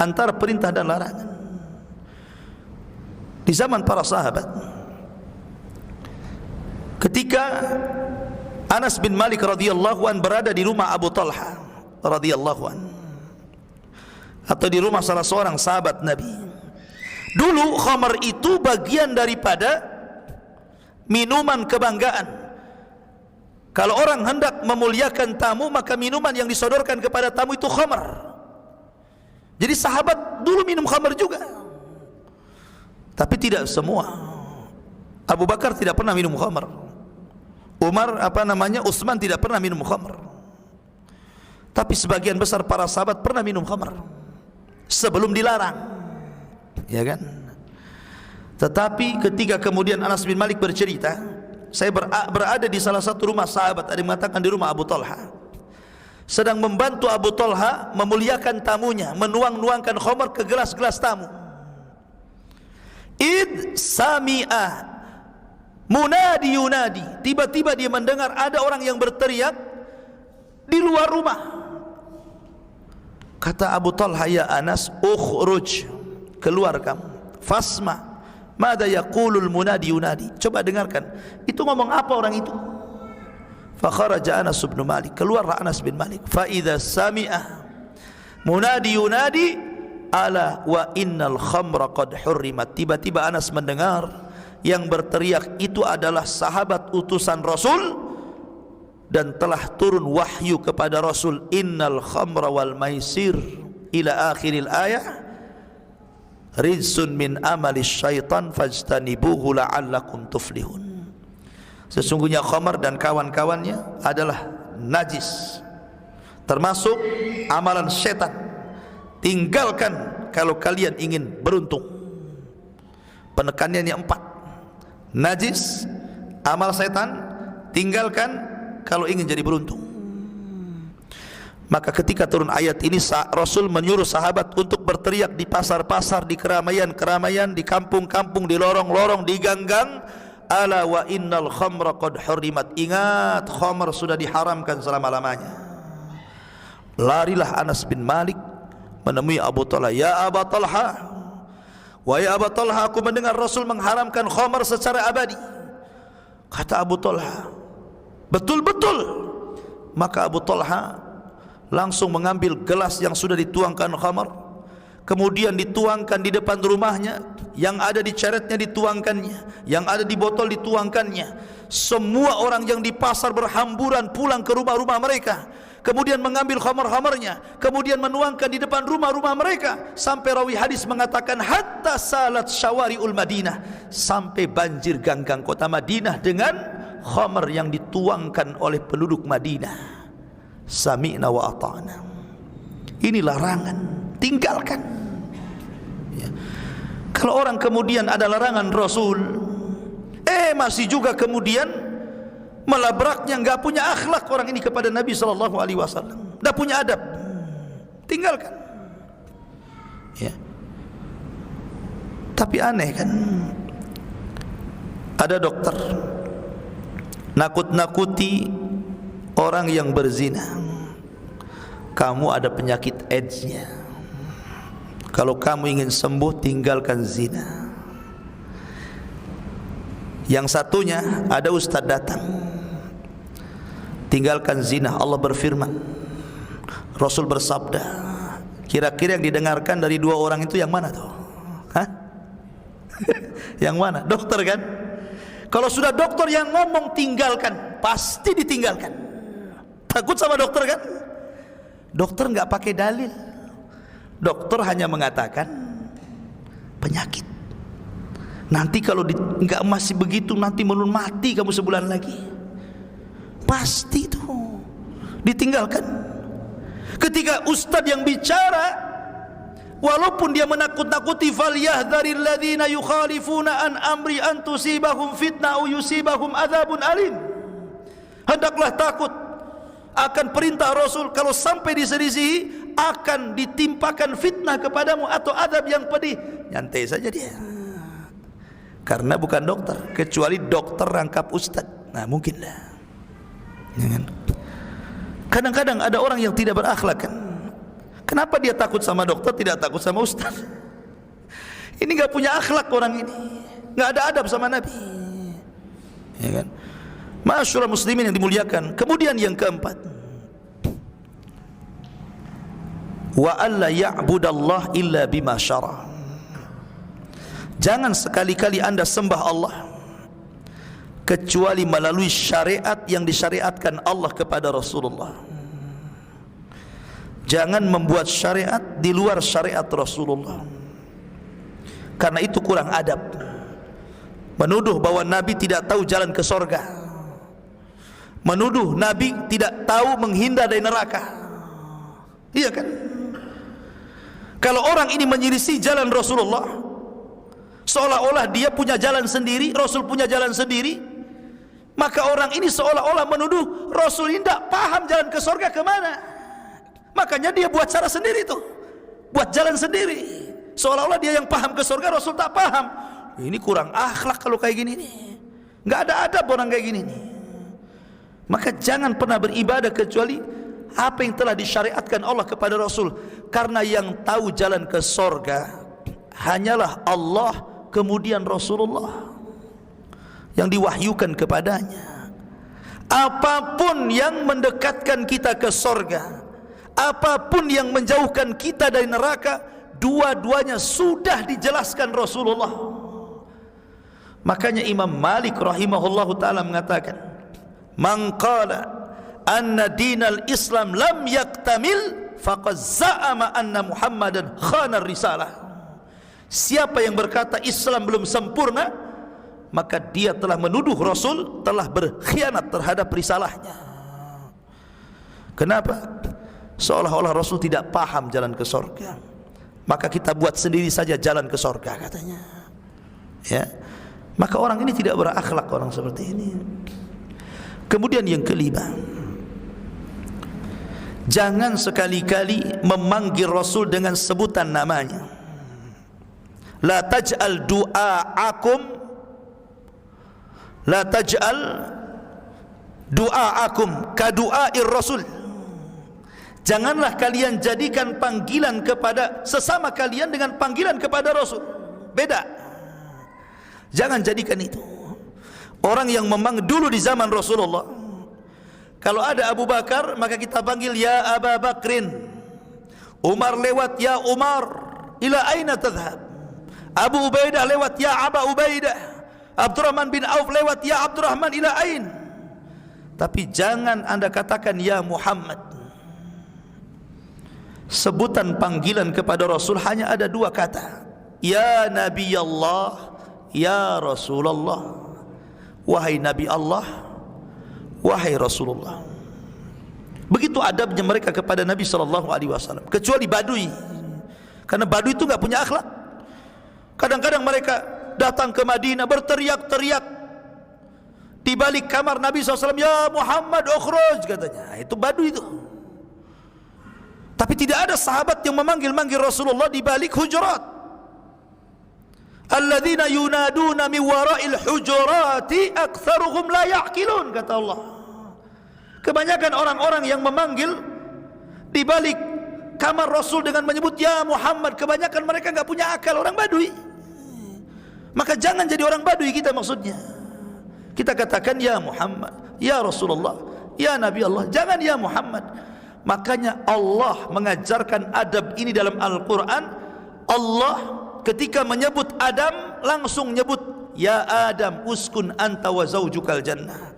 antara perintah dan larangan. Di zaman para sahabat, ketika Anas bin Malik radhiyallahu an berada di rumah Abu Talha radhiyallahu an, atau di rumah salah seorang sahabat Nabi, dulu khamar itu bagian daripada minuman kebanggaan. Kalau orang hendak memuliakan tamu, maka minuman yang disodorkan kepada tamu itu khamar. Jadi sahabat dulu minum khamar juga, tapi tidak semua. Abu Bakar tidak pernah minum khamar. Utsman tidak pernah minum khamar. Tapi sebagian besar para sahabat pernah minum khamar sebelum dilarang, ya kan? Tetapi ketika kemudian Anas bin Malik bercerita, saya berada di salah satu rumah sahabat, ada yang mengatakan di rumah Abu Talha, sedang membantu Abu Talha memuliakan tamunya, menuang-nuangkan khamar ke gelas-gelas tamu. Id sami'ah munadi yunadi, tiba-tiba dia mendengar ada orang yang berteriak di luar rumah. Kata Abu Talha, ya Anas, ukhruj, keluar kamu, fasma mada yaqulul munadi yunadi, coba dengarkan itu ngomong apa orang itu. Fa kharaja Anas bin Malik, keluarlah Anas bin Malik. Fa idza sami'a munadi yunadi ala wa innal khamra qad hurrimat, tiba-tiba Anas mendengar yang berteriak itu adalah sahabat utusan Rasul dan telah turun wahyu kepada Rasul, innal khamra wal maisir ila akhiril ayah rizsun min amali syaitan fajtanibuhu la'allakum tuflihun. Sesungguhnya khamar dan kawan-kawannya adalah najis, termasuk amalan setan, tinggalkan kalau kalian ingin beruntung. Penekanannya 4, najis, amal setan, tinggalkan kalau ingin jadi beruntung. Maka ketika turun ayat ini, Rasul menyuruh sahabat untuk berteriak di pasar-pasar, di keramaian-keramaian, di kampung-kampung, di lorong-lorong, di gang-gang, ala wa innal khamra qad hurrimat, ingat khamr sudah diharamkan selama-lamanya. Larilah Anas bin Malik menemui Abu Talha, ya Abu Talha, wahai Abu Talha, aku mendengar Rasul mengharamkan khamr secara abadi. Kata Abu Talha, betul-betul. Maka Abu Talha langsung mengambil gelas yang sudah dituangkan khamar, kemudian dituangkan di depan rumahnya, yang ada di ceretnya dituangkannya, yang ada di botol dituangkannya. Semua orang yang di pasar berhamburan pulang ke rumah-rumah mereka, kemudian mengambil khamar-khamarnya, kemudian menuangkan di depan rumah-rumah mereka, sampai rawi hadis mengatakan hatta salat syawari'ul Madinah, sampai banjir gang-gang kota Madinah dengan khamar yang dituangkan oleh penduduk Madinah. Sami'na wa ata'na. Ini larangan, tinggalkan ya. Kalau orang kemudian ada larangan Rasul, masih juga kemudian melabraknya, enggak punya akhlak orang ini kepada Nabi sallallahu alaihi wasallam, enggak punya adab, tinggalkan ya. Tapi aneh kan, ada dokter nakut-nakuti orang yang berzina, kamu ada penyakit AIDS-nya, kalau kamu ingin sembuh tinggalkan zina. Yang satunya ada ustaz datang, tinggalkan zina. Allah berfirman, Rasul bersabda, kira-kira yang didengarkan dari dua orang itu yang mana tuh? Hah? Yang mana? Dokter kan? Kalau sudah dokter yang ngomong tinggalkan, pasti ditinggalkan. Takut sama dokter kan? Dokter nggak pakai dalil, dokter hanya mengatakan penyakit. Nanti kalau nggak masih begitu, nanti melun mati kamu sebulan lagi. Pasti itu ditinggalkan. Ketika ustadz yang bicara, walaupun dia menakut-nakuti, falyahdharil ladzina yukhalifuna an amri an tusibahum fitnah aw yusibahum adzabun alim. Hendaklah takut akan perintah Rasul, kalau sampai diselisihi akan ditimpakan fitnah kepadamu atau adab yang pedih. Nyantai saja dia, karena bukan dokter, kecuali dokter rangkap ustadz. Nah mungkinlah. Kadang-kadang ada orang yang tidak berakhlak kan. Kenapa dia takut sama dokter, tidak takut sama ustaz? Ini gak punya akhlak orang ini, gak ada adab sama Nabi ya kan? Ma'asyiral muslimin yang dimuliakan. Kemudian yang keempat, wa alla ya'budallah illa bima syara. Jangan sekali-kali anda sembah Allah kecuali melalui syariat yang disyariatkan Allah kepada Rasulullah. Jangan membuat syariat di luar syariat Rasulullah, karena itu kurang adab. Menuduh bahwa Nabi tidak tahu jalan ke sorga, menuduh Nabi tidak tahu menghindar dari neraka. Iya kan? Kalau orang ini menyelisih jalan Rasulullah, seolah-olah dia punya jalan sendiri, Rasul punya jalan sendiri, maka orang ini seolah-olah menuduh Rasul ini tidak paham jalan ke sorga kemana. Makanya dia buat cara sendiri tuh, buat jalan sendiri, seolah-olah dia yang paham ke surga, Rasul tak paham. Ini kurang akhlak kalau kayak gini nih, nggak ada adab orang kayak gini nih. Maka jangan pernah beribadah kecuali apa yang telah disyariatkan Allah kepada Rasul. Karena yang tahu jalan ke sorga hanyalah Allah, kemudian Rasulullah yang diwahyukan kepadanya. Apapun yang mendekatkan kita ke sorga, apapun yang menjauhkan kita dari neraka, dua-duanya sudah dijelaskan Rasulullah. Makanya Imam Malik rahimahullahu ta'ala mengatakan, man qala anna dinal Islam lam yaktamil faqad za'ama anna Muhammadan khana risalah. Siapa yang berkata Islam belum sempurna, maka dia telah menuduh Rasul telah berkhianat terhadap risalahnya. Kenapa? Seolah-olah Rasul tidak paham jalan ke surga. Maka kita buat sendiri saja jalan ke surga katanya. Ya. Maka orang ini tidak berakhlak, orang seperti ini. Kemudian yang kelima, jangan sekali-kali memanggil Rasul dengan sebutan namanya. La taj'al du'aakum ka du'air Rasul. Janganlah kalian jadikan panggilan kepada sesama kalian dengan panggilan kepada Rasul. Beda. Jangan jadikan itu. Orang yang memanggil dulu di zaman Rasulullah, kalau ada Abu Bakar maka kita panggil ya Aba Bakrin. Umar lewat ya Umar, ila aina tadhhab. Abu Ubaidah lewat ya Aba Ubaidah. Abdurrahman bin Auf lewat ya Abdurrahman, ila ain. Tapi jangan Anda katakan ya Muhammad. Sebutan panggilan kepada Rasul hanya ada dua kata, ya Nabi Allah, ya Rasulullah. Wahai Nabi Allah, wahai Rasulullah. Begitu adabnya mereka kepada Nabi SAW. Kecuali Badui, karena Badui itu nggak punya akhlak. Kadang-kadang mereka datang ke Madinah berteriak-teriak di balik kamar Nabi SAW, ya Muhammad ukhruj katanya. Itu Badui itu. Tapi tidak ada sahabat yang memanggil-manggil Rasulullah di balik hujurat. Alladzina yunaduna min wara'il hujurati aktsaruhum la ya'qilun, kata Allah. Kebanyakan orang-orang yang memanggil di balik kamar Rasul dengan menyebut ya Muhammad, kebanyakan mereka enggak punya akal, orang Badui. Maka jangan jadi orang Badui kita maksudnya. Kita katakan ya Muhammad, ya Rasulullah, ya Nabi Allah, jangan ya Muhammad. Makanya Allah mengajarkan adab ini dalam Al-Quran. Allah ketika menyebut Adam langsung nyebut ya Adam uskun anta wa zaujukal jannah.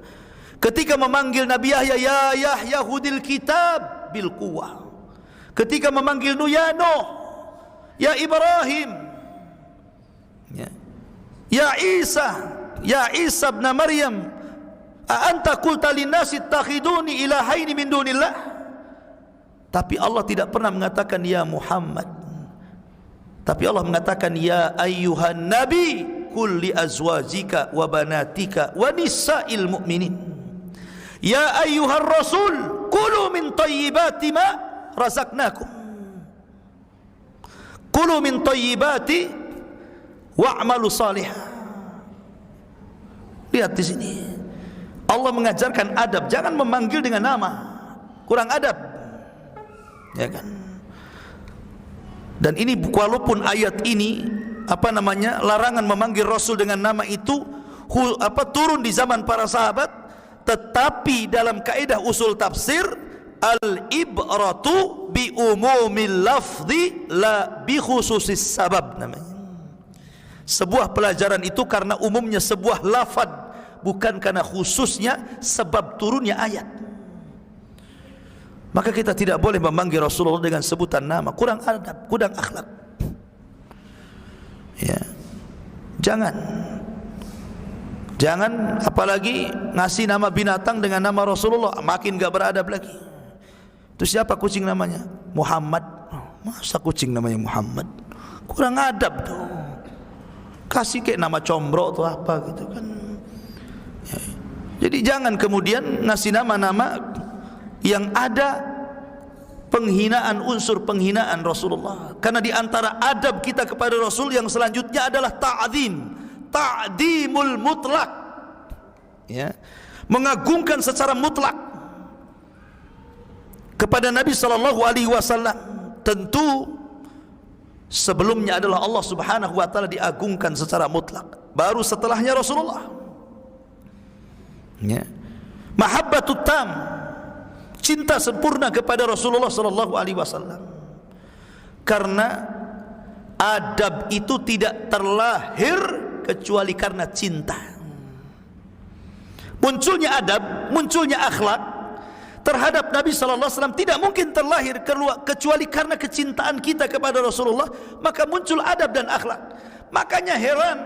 Ketika memanggil Nabi Yahya, ya Yahya hudil kitab bil quwwah. Ketika memanggil Nuh, ya Nuh, ya Ibrahim, ya Isa ibn Maryam, a anta qulta linnasi ittakhiduni ilahaini min dunillah. Tapi Allah tidak pernah mengatakan ya Muhammad. Tapi Allah mengatakan ya ayyuhan nabi qul li azwajika wa banatika wa nisa'il mu'minin. Ya ayyuhar rasul kulu min thayyibati ma razaqnakum. Kulu min thayyibati wa'malu salihah. Lihat di sini. Allah mengajarkan adab, jangan memanggil dengan nama. Kurang adab. Ya kan? Dan ini walaupun ayat ini larangan memanggil Rasul dengan nama itu turun di zaman para sahabat, tetapi dalam kaidah usul tafsir al-ibratu bi umumil lafzi la bi khususis sabab namanya. Sebuah pelajaran itu karena umumnya sebuah lafaz, bukan karena khususnya sebab turunnya ayat. Maka kita tidak boleh memanggil Rasulullah dengan sebutan nama, kurang adab, kurang akhlak. Ya. Jangan apalagi ngasih nama binatang dengan nama Rasulullah, makin gak beradab lagi. Itu siapa kucing namanya? Muhammad. Masa kucing namanya Muhammad? Kurang adab tuh. Kasih kayak nama combro atau apa gitu kan. Ya. Jadi jangan kemudian ngasih nama-nama yang ada penghinaan, unsur penghinaan Rasulullah. Karena di antara adab kita kepada Rasul yang selanjutnya adalah ta'dimul mutlak. Ya. Mengagungkan secara mutlak. kepada Nabi sallallahu alaihi wasallam, tentu sebelumnya adalah Allah Subhanahu wa taala diagungkan secara mutlak, baru setelahnya Rasulullah. Ya. Mahabbatut tam, cinta sempurna kepada Rasulullah sallallahu alaihi wasallam. Karena adab itu tidak terlahir kecuali karena cinta. Munculnya adab, munculnya akhlak terhadap Nabi sallallahu alaihi wasallam tidak mungkin terlahir kecuali karena kecintaan kita kepada Rasulullah, maka muncul adab dan akhlak. Makanya heran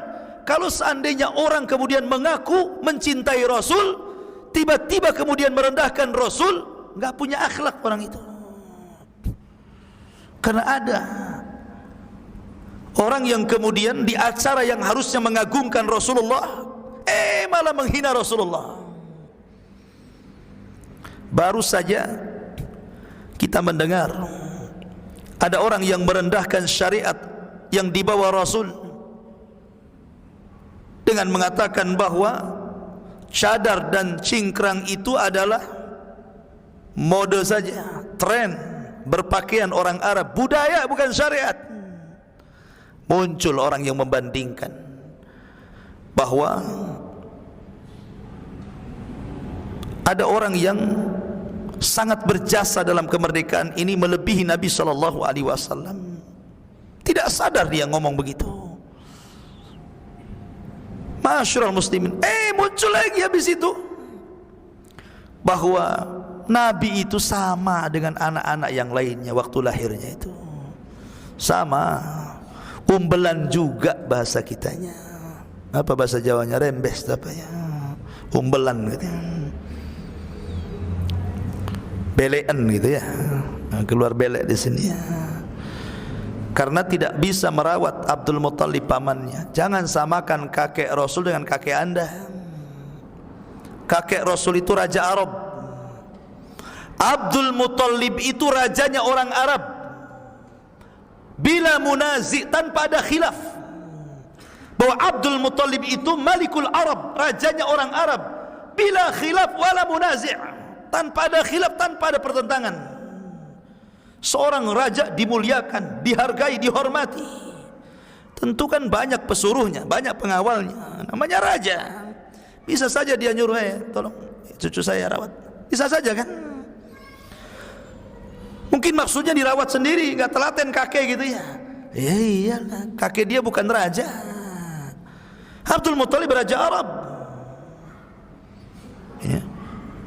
kalau seandainya orang kemudian mengaku mencintai Rasul, tiba-tiba kemudian merendahkan Rasul, enggak punya akhlak orang itu. Karena ada orang yang kemudian di acara yang harusnya mengagungkan Rasulullah, malah menghina Rasulullah. Baru saja kita mendengar ada orang yang merendahkan syariat yang dibawa Rasul dengan mengatakan bahwa cadar dan cingkrang itu adalah mode saja, tren berpakaian orang Arab, budaya bukan syariat. Muncul orang yang membandingkan bahwa ada orang yang sangat berjasa dalam kemerdekaan ini melebihi Nabi sallallahu alaihi wasallam. Tidak sadar dia ngomong begitu. Masyarul muslimin, muncul lagi habis itu bahwa Nabi itu sama dengan anak-anak yang lainnya waktu lahirnya itu. Sama. Umbelan juga bahasa kitanya. Apa bahasa Jawanya? Rembes apa ya? Umbelan gitu ya. Belean gitu ya. Keluar belek di sini ya. Karena tidak bisa merawat Abdul Muttalib pamannya. Jangan samakan kakek Rasul dengan kakek Anda. Kakek Rasul itu raja Arab. Abdul Muttalib itu rajanya orang Arab. Bila munazi, tanpa ada khilaf bahwa Abdul Muttalib itu Malikul Arab, rajanya orang Arab. Bila khilaf wala munazi', tanpa ada khilaf, tanpa ada pertentangan. Seorang raja dimuliakan, dihargai, dihormati. Tentu kan banyak pesuruhnya, banyak pengawalnya. Namanya raja. Bisa saja dia nyuruh, tolong cucu saya rawat. Bisa saja kan? Mungkin maksudnya dirawat sendiri, nggak telaten kakek gitu ya. Iyalah, kakek dia bukan raja. Abdul Muttalib raja Arab. Ya.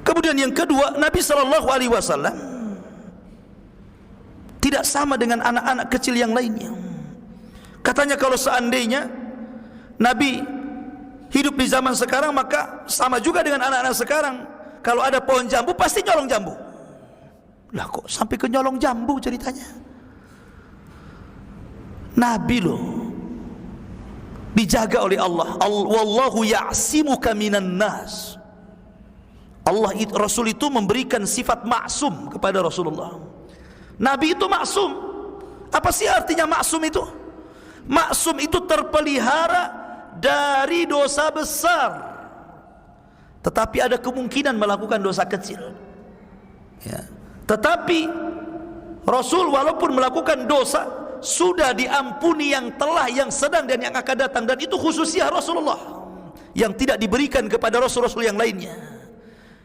Kemudian yang kedua, Nabi sallallahu alaihi wasallam tidak sama dengan anak-anak kecil yang lainnya. Katanya kalau seandainya Nabi hidup di zaman sekarang, maka sama juga dengan anak-anak sekarang. Kalau ada pohon jambu pasti nyolong jambu. Lah kok sampai ke nyolong jambu ceritanya? Nabi loh dijaga oleh Allah. Wallahu ya'simuka minan nas. Allah Rasul itu memberikan sifat maksum kepada Rasulullah. Nabi itu maksum. Apa sih artinya maksum itu? Maksum itu terpelihara dari dosa besar, tetapi ada kemungkinan melakukan dosa kecil. Ya. Tetapi Rasul walaupun melakukan dosa sudah diampuni yang telah, yang sedang dan yang akan datang. Dan itu khususnya Rasulullah yang tidak diberikan kepada Rasul-Rasul yang lainnya.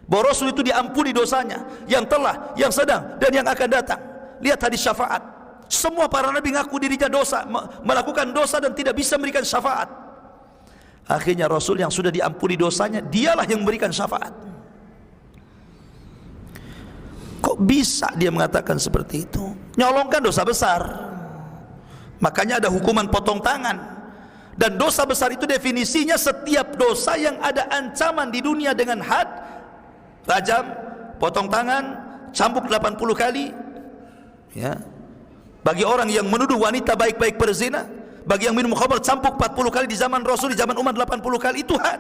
Bahwa Rasul itu diampuni dosanya yang telah, yang sedang dan yang akan datang. Lihat hadis syafaat. Semua para nabi ngaku dirinya dosa, melakukan dosa dan tidak bisa memberikan syafaat. Akhirnya Rasul yang sudah diampuni dosanya, dialah yang memberikan syafaat. Kok bisa dia mengatakan seperti itu? Nyolongkan dosa besar. Makanya ada hukuman potong tangan. Dan dosa besar itu definisinya setiap dosa yang ada ancaman di dunia dengan had, rajam, potong tangan, cambuk 80 kali. Ya. Bagi orang yang menuduh wanita baik-baik berzina, bagi yang minum khamr cambuk 40 kali di zaman Rasul, di zaman Umar 80 kali, itu had.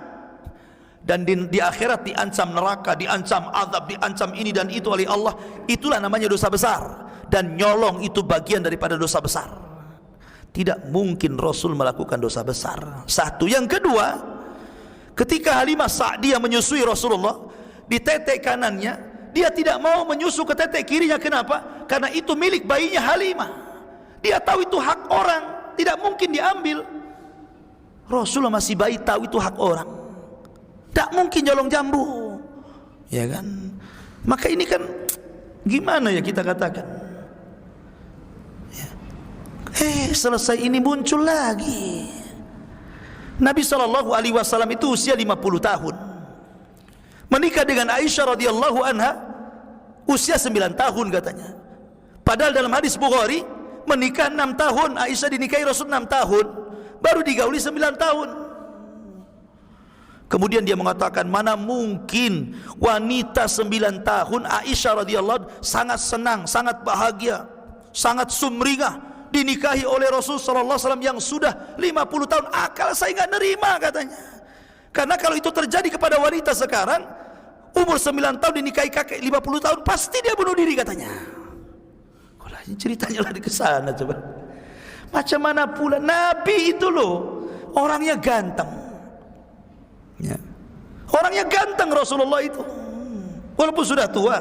Dan di akhirat diancam neraka, diancam azab, diancam ini dan itu oleh Allah. Itulah namanya dosa besar. Dan nyolong itu bagian daripada dosa besar. Tidak mungkin Rasul melakukan dosa besar. Satu. Yang kedua, ketika Halimah Sa'diyah menyusui Rasulullah, di tete kanannya dia tidak mau menyusu ke tete kirinya. Kenapa? Karena itu milik bayinya Halimah. Dia tahu itu hak orang, tidak mungkin diambil. Rasulullah masih bayi tahu itu hak orang, tak mungkin nyolong jambu, ya kan? Maka ini kan gimana ya kita katakan ya. Selesai ini muncul lagi Nabi SAW itu usia 50 tahun, menikah dengan Aisyah radhiyallahu anha usia 9 tahun katanya. Padahal dalam hadis Bukhari menikah 6 tahun, Aisyah dinikahi Rasul 6 tahun, baru digauli 9 tahun. Kemudian dia mengatakan, mana mungkin wanita 9 tahun, Aisyah radhiyallahu anha sangat senang, sangat bahagia, sangat sumringah dinikahi oleh Rasul sallallahu alaihi wasallam yang sudah 50 tahun. Akal saya enggak nerima katanya. Karena kalau itu terjadi kepada wanita sekarang, umur 9 tahun dinikahi kakek 50 tahun, pasti dia bunuh diri katanya. Kalau ceritanya lari ke sana coba. Macam mana pula Nabi itu loh, orangnya ganteng. Ya. Orangnya ganteng Rasulullah itu, walaupun sudah tua.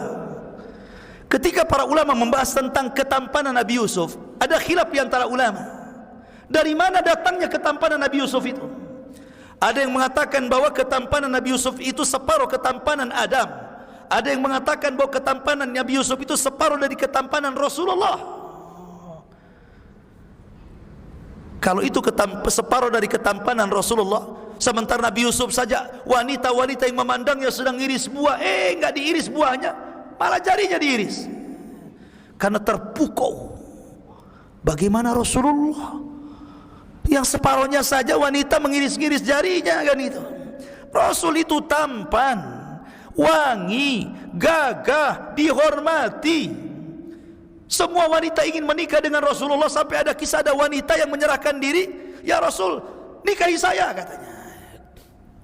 Ketika para ulama membahas tentang ketampanan Nabi Yusuf, ada khilaf di antara ulama. Dari mana datangnya ketampanan Nabi Yusuf itu? Ada yang mengatakan bahwa ketampanan Nabi Yusuf itu separuh ketampanan Adam. Ada yang mengatakan bahwa ketampanan Nabi Yusuf itu separuh dari ketampanan Rasulullah. Kalau itu separuh dari ketampanan Rasulullah, sementara Nabi Yusuf saja wanita-wanita yang memandangnya sedang iris buah, enggak diiris buahnya, malah jarinya diiris karena terpukau. Bagaimana Rasulullah yang separuhnya saja wanita mengiris-iris jarinya kan itu? Rasul itu tampan, wangi, gagah, dihormati. Semua wanita ingin menikah dengan Rasulullah, sampai ada kisah ada wanita yang menyerahkan diri, ya Rasul, nikahi saya katanya.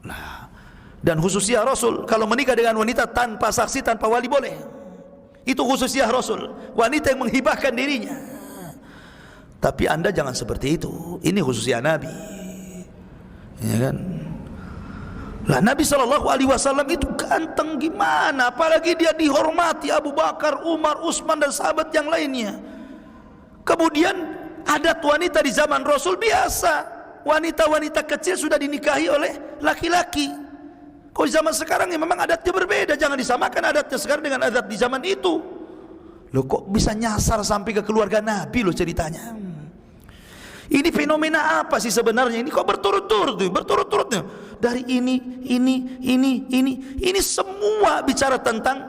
Nah, dan khususnya Rasul kalau menikah dengan wanita tanpa saksi, tanpa wali boleh. Itu khususnya Rasul, wanita yang menghibahkan dirinya. Tapi anda jangan seperti itu. Ini khususnya Nabi, ya kan? Lah Nabi SAW itu ganteng gimana, apalagi dia dihormati Abu Bakar, Umar, Utsman dan sahabat yang lainnya. Kemudian adat wanita di zaman Rasul biasa, wanita-wanita kecil sudah dinikahi oleh laki-laki. Kalau zaman sekarang ya memang adatnya berbeda, jangan disamakan adatnya sekarang dengan adat di zaman itu. Loh kok bisa nyasar sampai ke keluarga Nabi loh ceritanya. Ini fenomena apa sih sebenarnya? Ini kok berturut-turut dari ini semua bicara tentang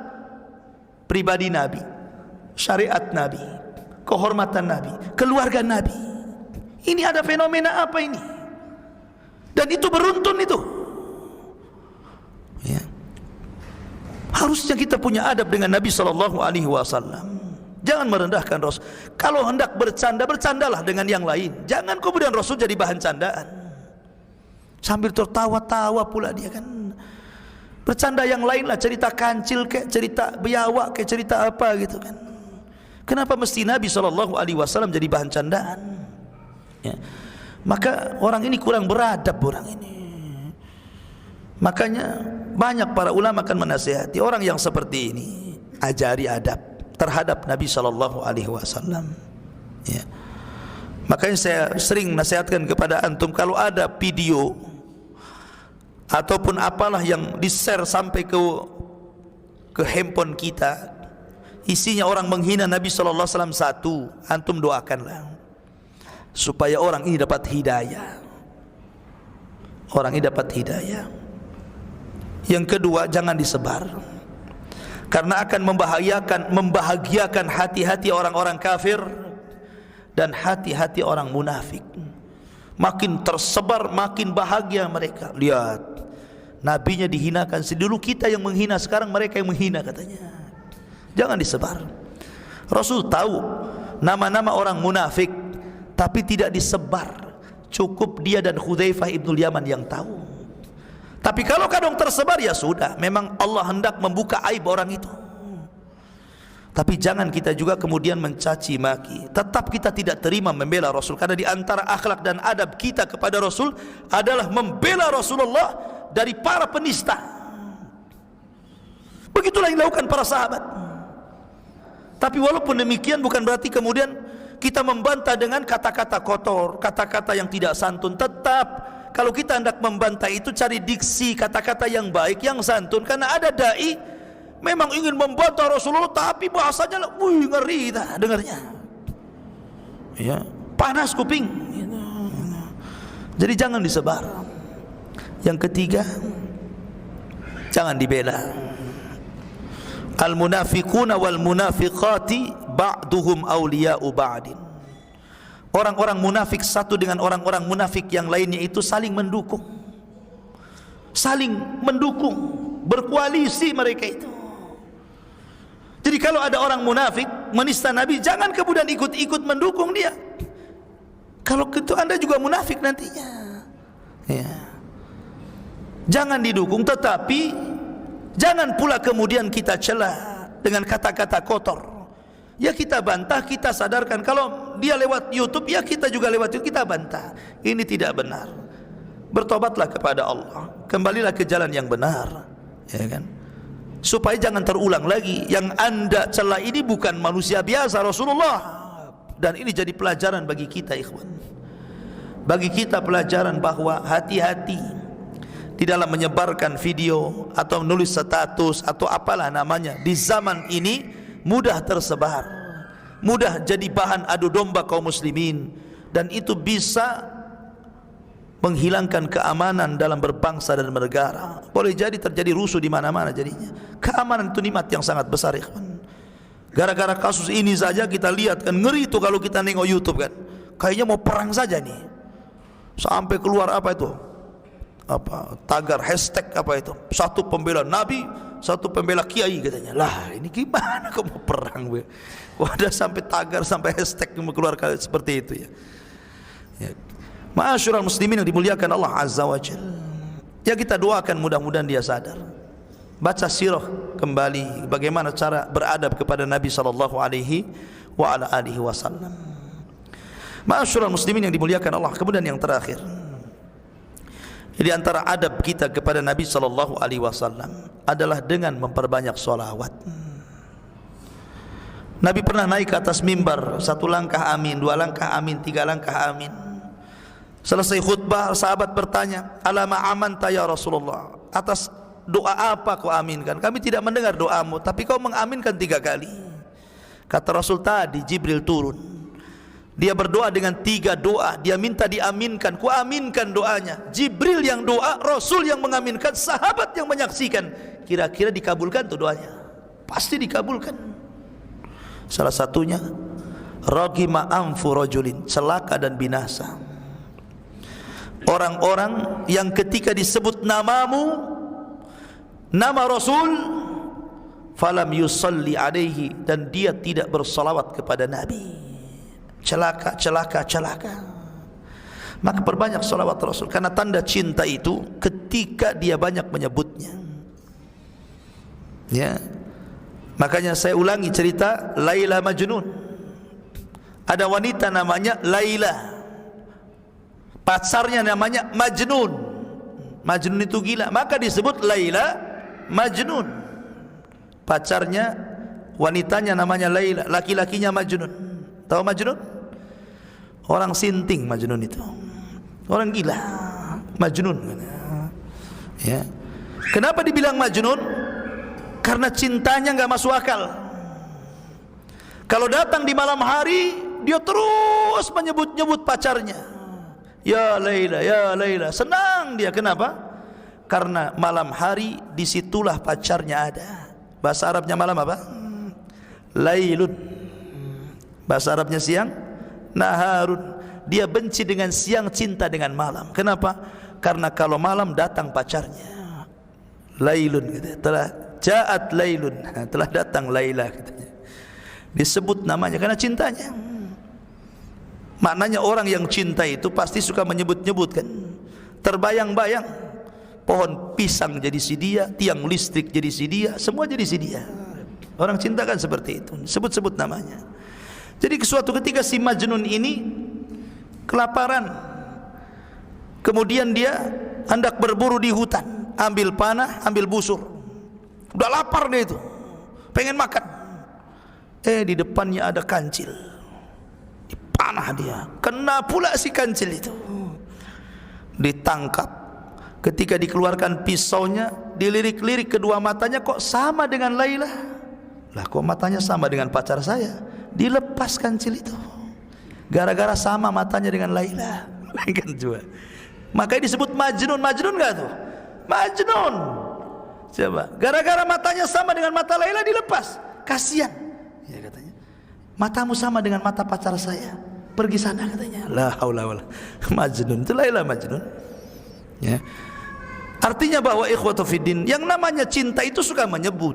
pribadi Nabi, syariat Nabi, kehormatan Nabi, keluarga Nabi. Ini ada fenomena apa ini? Dan itu beruntun itu. Ya. Harusnya kita punya adab dengan Nabi SAW. Jangan merendahkan Rasul. Kalau hendak bercanda, bercandalah dengan yang lain. Jangan kemudian Rasul jadi bahan candaan, sambil tertawa-tawa pula dia kan. Bercanda yang lain lah, cerita kancil kayak cerita biawak kayak cerita apa gitu kan. Kenapa mesti Nabi SAW jadi bahan candaan? Ya. Maka orang ini kurang beradab orang ini. Makanya banyak para ulama akan menasihati orang yang seperti ini, ajari adab terhadap Nabi SAW. Ya. Makanya saya sering nasihatkan kepada antum, kalau ada video ataupun apalah yang di-share sampai ke handphone kita, isinya orang menghina Nabi SAW, satu, antum doakanlah supaya orang ini dapat hidayah. Orang ini dapat hidayah. Yang kedua, jangan disebar, karena akan membahagiakan hati-hati orang-orang kafir dan hati-hati orang munafik. Makin tersebar makin bahagia mereka. Lihat, nabinya dihinakan, dulu kita yang menghina, sekarang mereka yang menghina katanya. Jangan disebar. Rasul tahu nama-nama orang munafik, tapi tidak disebar. Cukup dia dan Hudzaifah ibnul Yaman yang tahu. Tapi kalau kadang tersebar, ya sudah, memang Allah hendak membuka aib orang itu. Tapi jangan kita juga kemudian mencaci maki. Tetap kita tidak terima membela Rasul, karena di antara akhlak dan adab kita kepada Rasul adalah membela Rasulullah dari para penista. Begitulah yang dilakukan para sahabat. Tapi walaupun demikian bukan berarti kemudian kita membantah dengan kata-kata kotor, kata-kata yang tidak santun. Tetap kalau kita hendak membantah itu cari diksi kata-kata yang baik, yang santun. Karena ada dai memang ingin membantah Rasulullah tapi bahasanya ngeri dah dengarnya. Ya, panas kuping. Jadi jangan disebar. Yang ketiga, jangan dibela. Al-munafiquna wal munafiqati ba'duhum awliya'u ba'din. Orang-orang munafik satu dengan orang-orang munafik yang lainnya itu saling mendukung. Saling mendukung, berkoalisi mereka itu. Jadi kalau ada orang munafik menista Nabi, jangan kemudian ikut-ikut mendukung dia. Kalau itu Anda juga munafik nantinya. Ya. Jangan didukung, tetapi jangan pula kemudian kita cela dengan kata-kata kotor. Ya kita bantah, kita sadarkan. Kalau dia lewat YouTube, ya kita juga lewat YouTube, kita bantah. Ini tidak benar. Bertobatlah kepada Allah, kembalilah ke jalan yang benar, ya kan? Supaya jangan terulang lagi. Yang Anda cela ini bukan manusia biasa, Rasulullah. Dan ini jadi pelajaran bagi kita, ikhwan. Bagi kita pelajaran bahwa hati-hati di dalam menyebarkan video atau menulis status atau apalah namanya. Di zaman ini mudah tersebar, mudah jadi bahan adu domba kaum muslimin, dan itu bisa menghilangkan keamanan dalam berbangsa dan bernegara. Boleh jadi terjadi rusuh di mana-mana jadinya. Keamanan itu nikmat yang sangat besar, ikhwan. Gara-gara kasus ini saja kita lihat kan, ngeri itu kalau kita nengok YouTube kan. Kayaknya mau perang saja nih. Sampai keluar apa itu? Apa tagar hashtag apa itu? Satu pembela Nabi, satu pembela kiai katanya. Lah ini gimana kok mau perang? Wadah sampai tagar, sampai hashtag yang mengeluarkan seperti itu ya. Ya. Ma'asyiral muslimin yang dimuliakan Allah Azza wa Jalla. Ya kita doakan mudah-mudahan dia sadar. Baca sirah kembali bagaimana cara beradab kepada Nabi sallallahu alaihi wa ala alihi wasallam. Ma'asyiral muslimin yang dimuliakan Allah. Kemudian yang terakhir, di antara adab kita kepada Nabi sallallahu alaihi wasallam adalah dengan memperbanyak sholawat. Nabi pernah naik ke atas mimbar, 1 langkah amin, 2 langkah amin, 3 langkah amin. Selesai khutbah, sahabat bertanya, "Alama amanta ya Rasulullah?" Atas doa apa kau aminkan? Kami tidak mendengar doamu, tapi kau mengaminkan 3 kali. Kata Rasul, tadi Jibril turun. Dia berdoa dengan 3 doa. Dia minta diaminkan. Ku aminkan doanya. Jibril yang doa, Rasul yang mengaminkan, sahabat yang menyaksikan. Kira-kira dikabulkan tuh doanya? Pasti dikabulkan. Salah satunya, ragima anfu rajulin, celaka dan binasa. Orang-orang yang ketika disebut namamu, nama Rasul, falam yusalli alaihi, dan dia tidak bersalawat kepada Nabi. Celaka, celaka, celaka. Maka perbanyak salawat Rasul, karena tanda cinta itu ketika dia banyak menyebutnya. Ya. Makanya saya ulangi cerita Laila Majnun. Ada wanita namanya Laila, pacarnya namanya Majnun. Majnun itu gila, maka disebut Laila Majnun. Pacarnya, wanitanya namanya Laila, laki-lakinya Majnun. Tahu Majnun? Orang sinting Majnun itu, orang gila, Majnun. Ya. Kenapa dibilang Majnun? Karena cintanya enggak masuk akal. Kalau datang di malam hari, dia terus menyebut-nyebut pacarnya. Ya Laila, ya Laila. Senang dia. Kenapa? Karena malam hari disitulah pacarnya ada. Bahasa Arabnya malam apa? Lailun. Bahasa Arabnya siang, naharun. Dia benci dengan siang, cinta dengan malam. Kenapa? Karena kalau malam datang pacarnya. Lailun gitu. Telah ja'at Lailun, telah datang Laila katanya. Disebut namanya karena cintanya. Maknanya orang yang cinta itu pasti suka menyebut-nyebut kan. Terbayang-bayang pohon pisang jadi si dia, tiang listrik jadi si dia, semua jadi si dia. Orang cinta kan seperti itu, sebut-sebut namanya. Jadi suatu ketika si Majnun ini kelaparan, kemudian dia hendak berburu di hutan, ambil panah, ambil busur. Udah lapar dia itu, pengen makan. Di depannya ada kancil, dipanah dia, kena pula si kancil itu. Ditangkap. Ketika dikeluarkan pisaunya, dilirik-lirik kedua matanya, kok sama dengan Laila. Lah kok matanya sama dengan pacar saya? Dilepas kancil itu, gara-gara sama matanya dengan Laila. Kan juga. Makanya disebut Majnun. Majnun enggak tuh? Majnun. Coba, gara-gara matanya sama dengan mata Laila dilepas. Kasihan. Ya katanya. Matamu sama dengan mata pacar saya. Pergi sana katanya. La haula wala. Majnun. Itu Laila Majnun. Ya. Artinya bahwa ikhwatu fiddin, yang namanya cinta itu suka menyebut.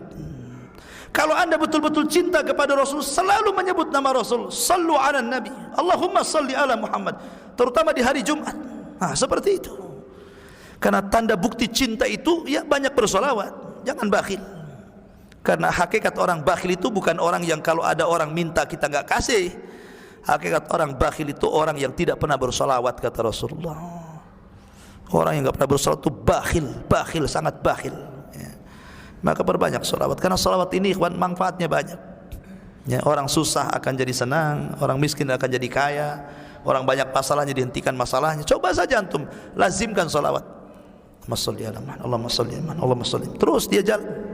Kalau anda betul-betul cinta kepada Rasul, selalu menyebut nama Rasul. Sallu ala Nabi, Allahumma salli ala Muhammad. Terutama di hari Jumat. Nah, seperti itu. Karena tanda bukti cinta itu, ya banyak bersolawat. Jangan bakhil. Karena hakikat orang bakhil itu bukan orang yang kalau ada orang minta kita enggak kasih. Hakikat orang bakhil itu orang yang tidak pernah bersolawat, kata Rasulullah. Orang yang enggak pernah bersolawat itu bakhil, sangat bakhil. Ya. Maka perbanyak solawat. Karena solawat ini ikhwan manfaatnya banyak. Ya, orang susah akan jadi senang, orang miskin akan jadi kaya, orang banyak masalahnya dihentikan masalahnya. Coba saja antum lazimkan solawat. Allahumma sholli. Terus dia jalan.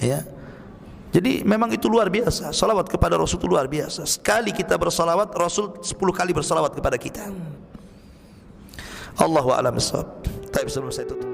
Ya. Jadi memang itu luar biasa. Salawat kepada Rasul itu luar biasa. Sekali kita bersalawat, Rasul 10 kali bersalawat kepada kita. Allahu a'lam bishawab. Tapi sebelum saya tutup,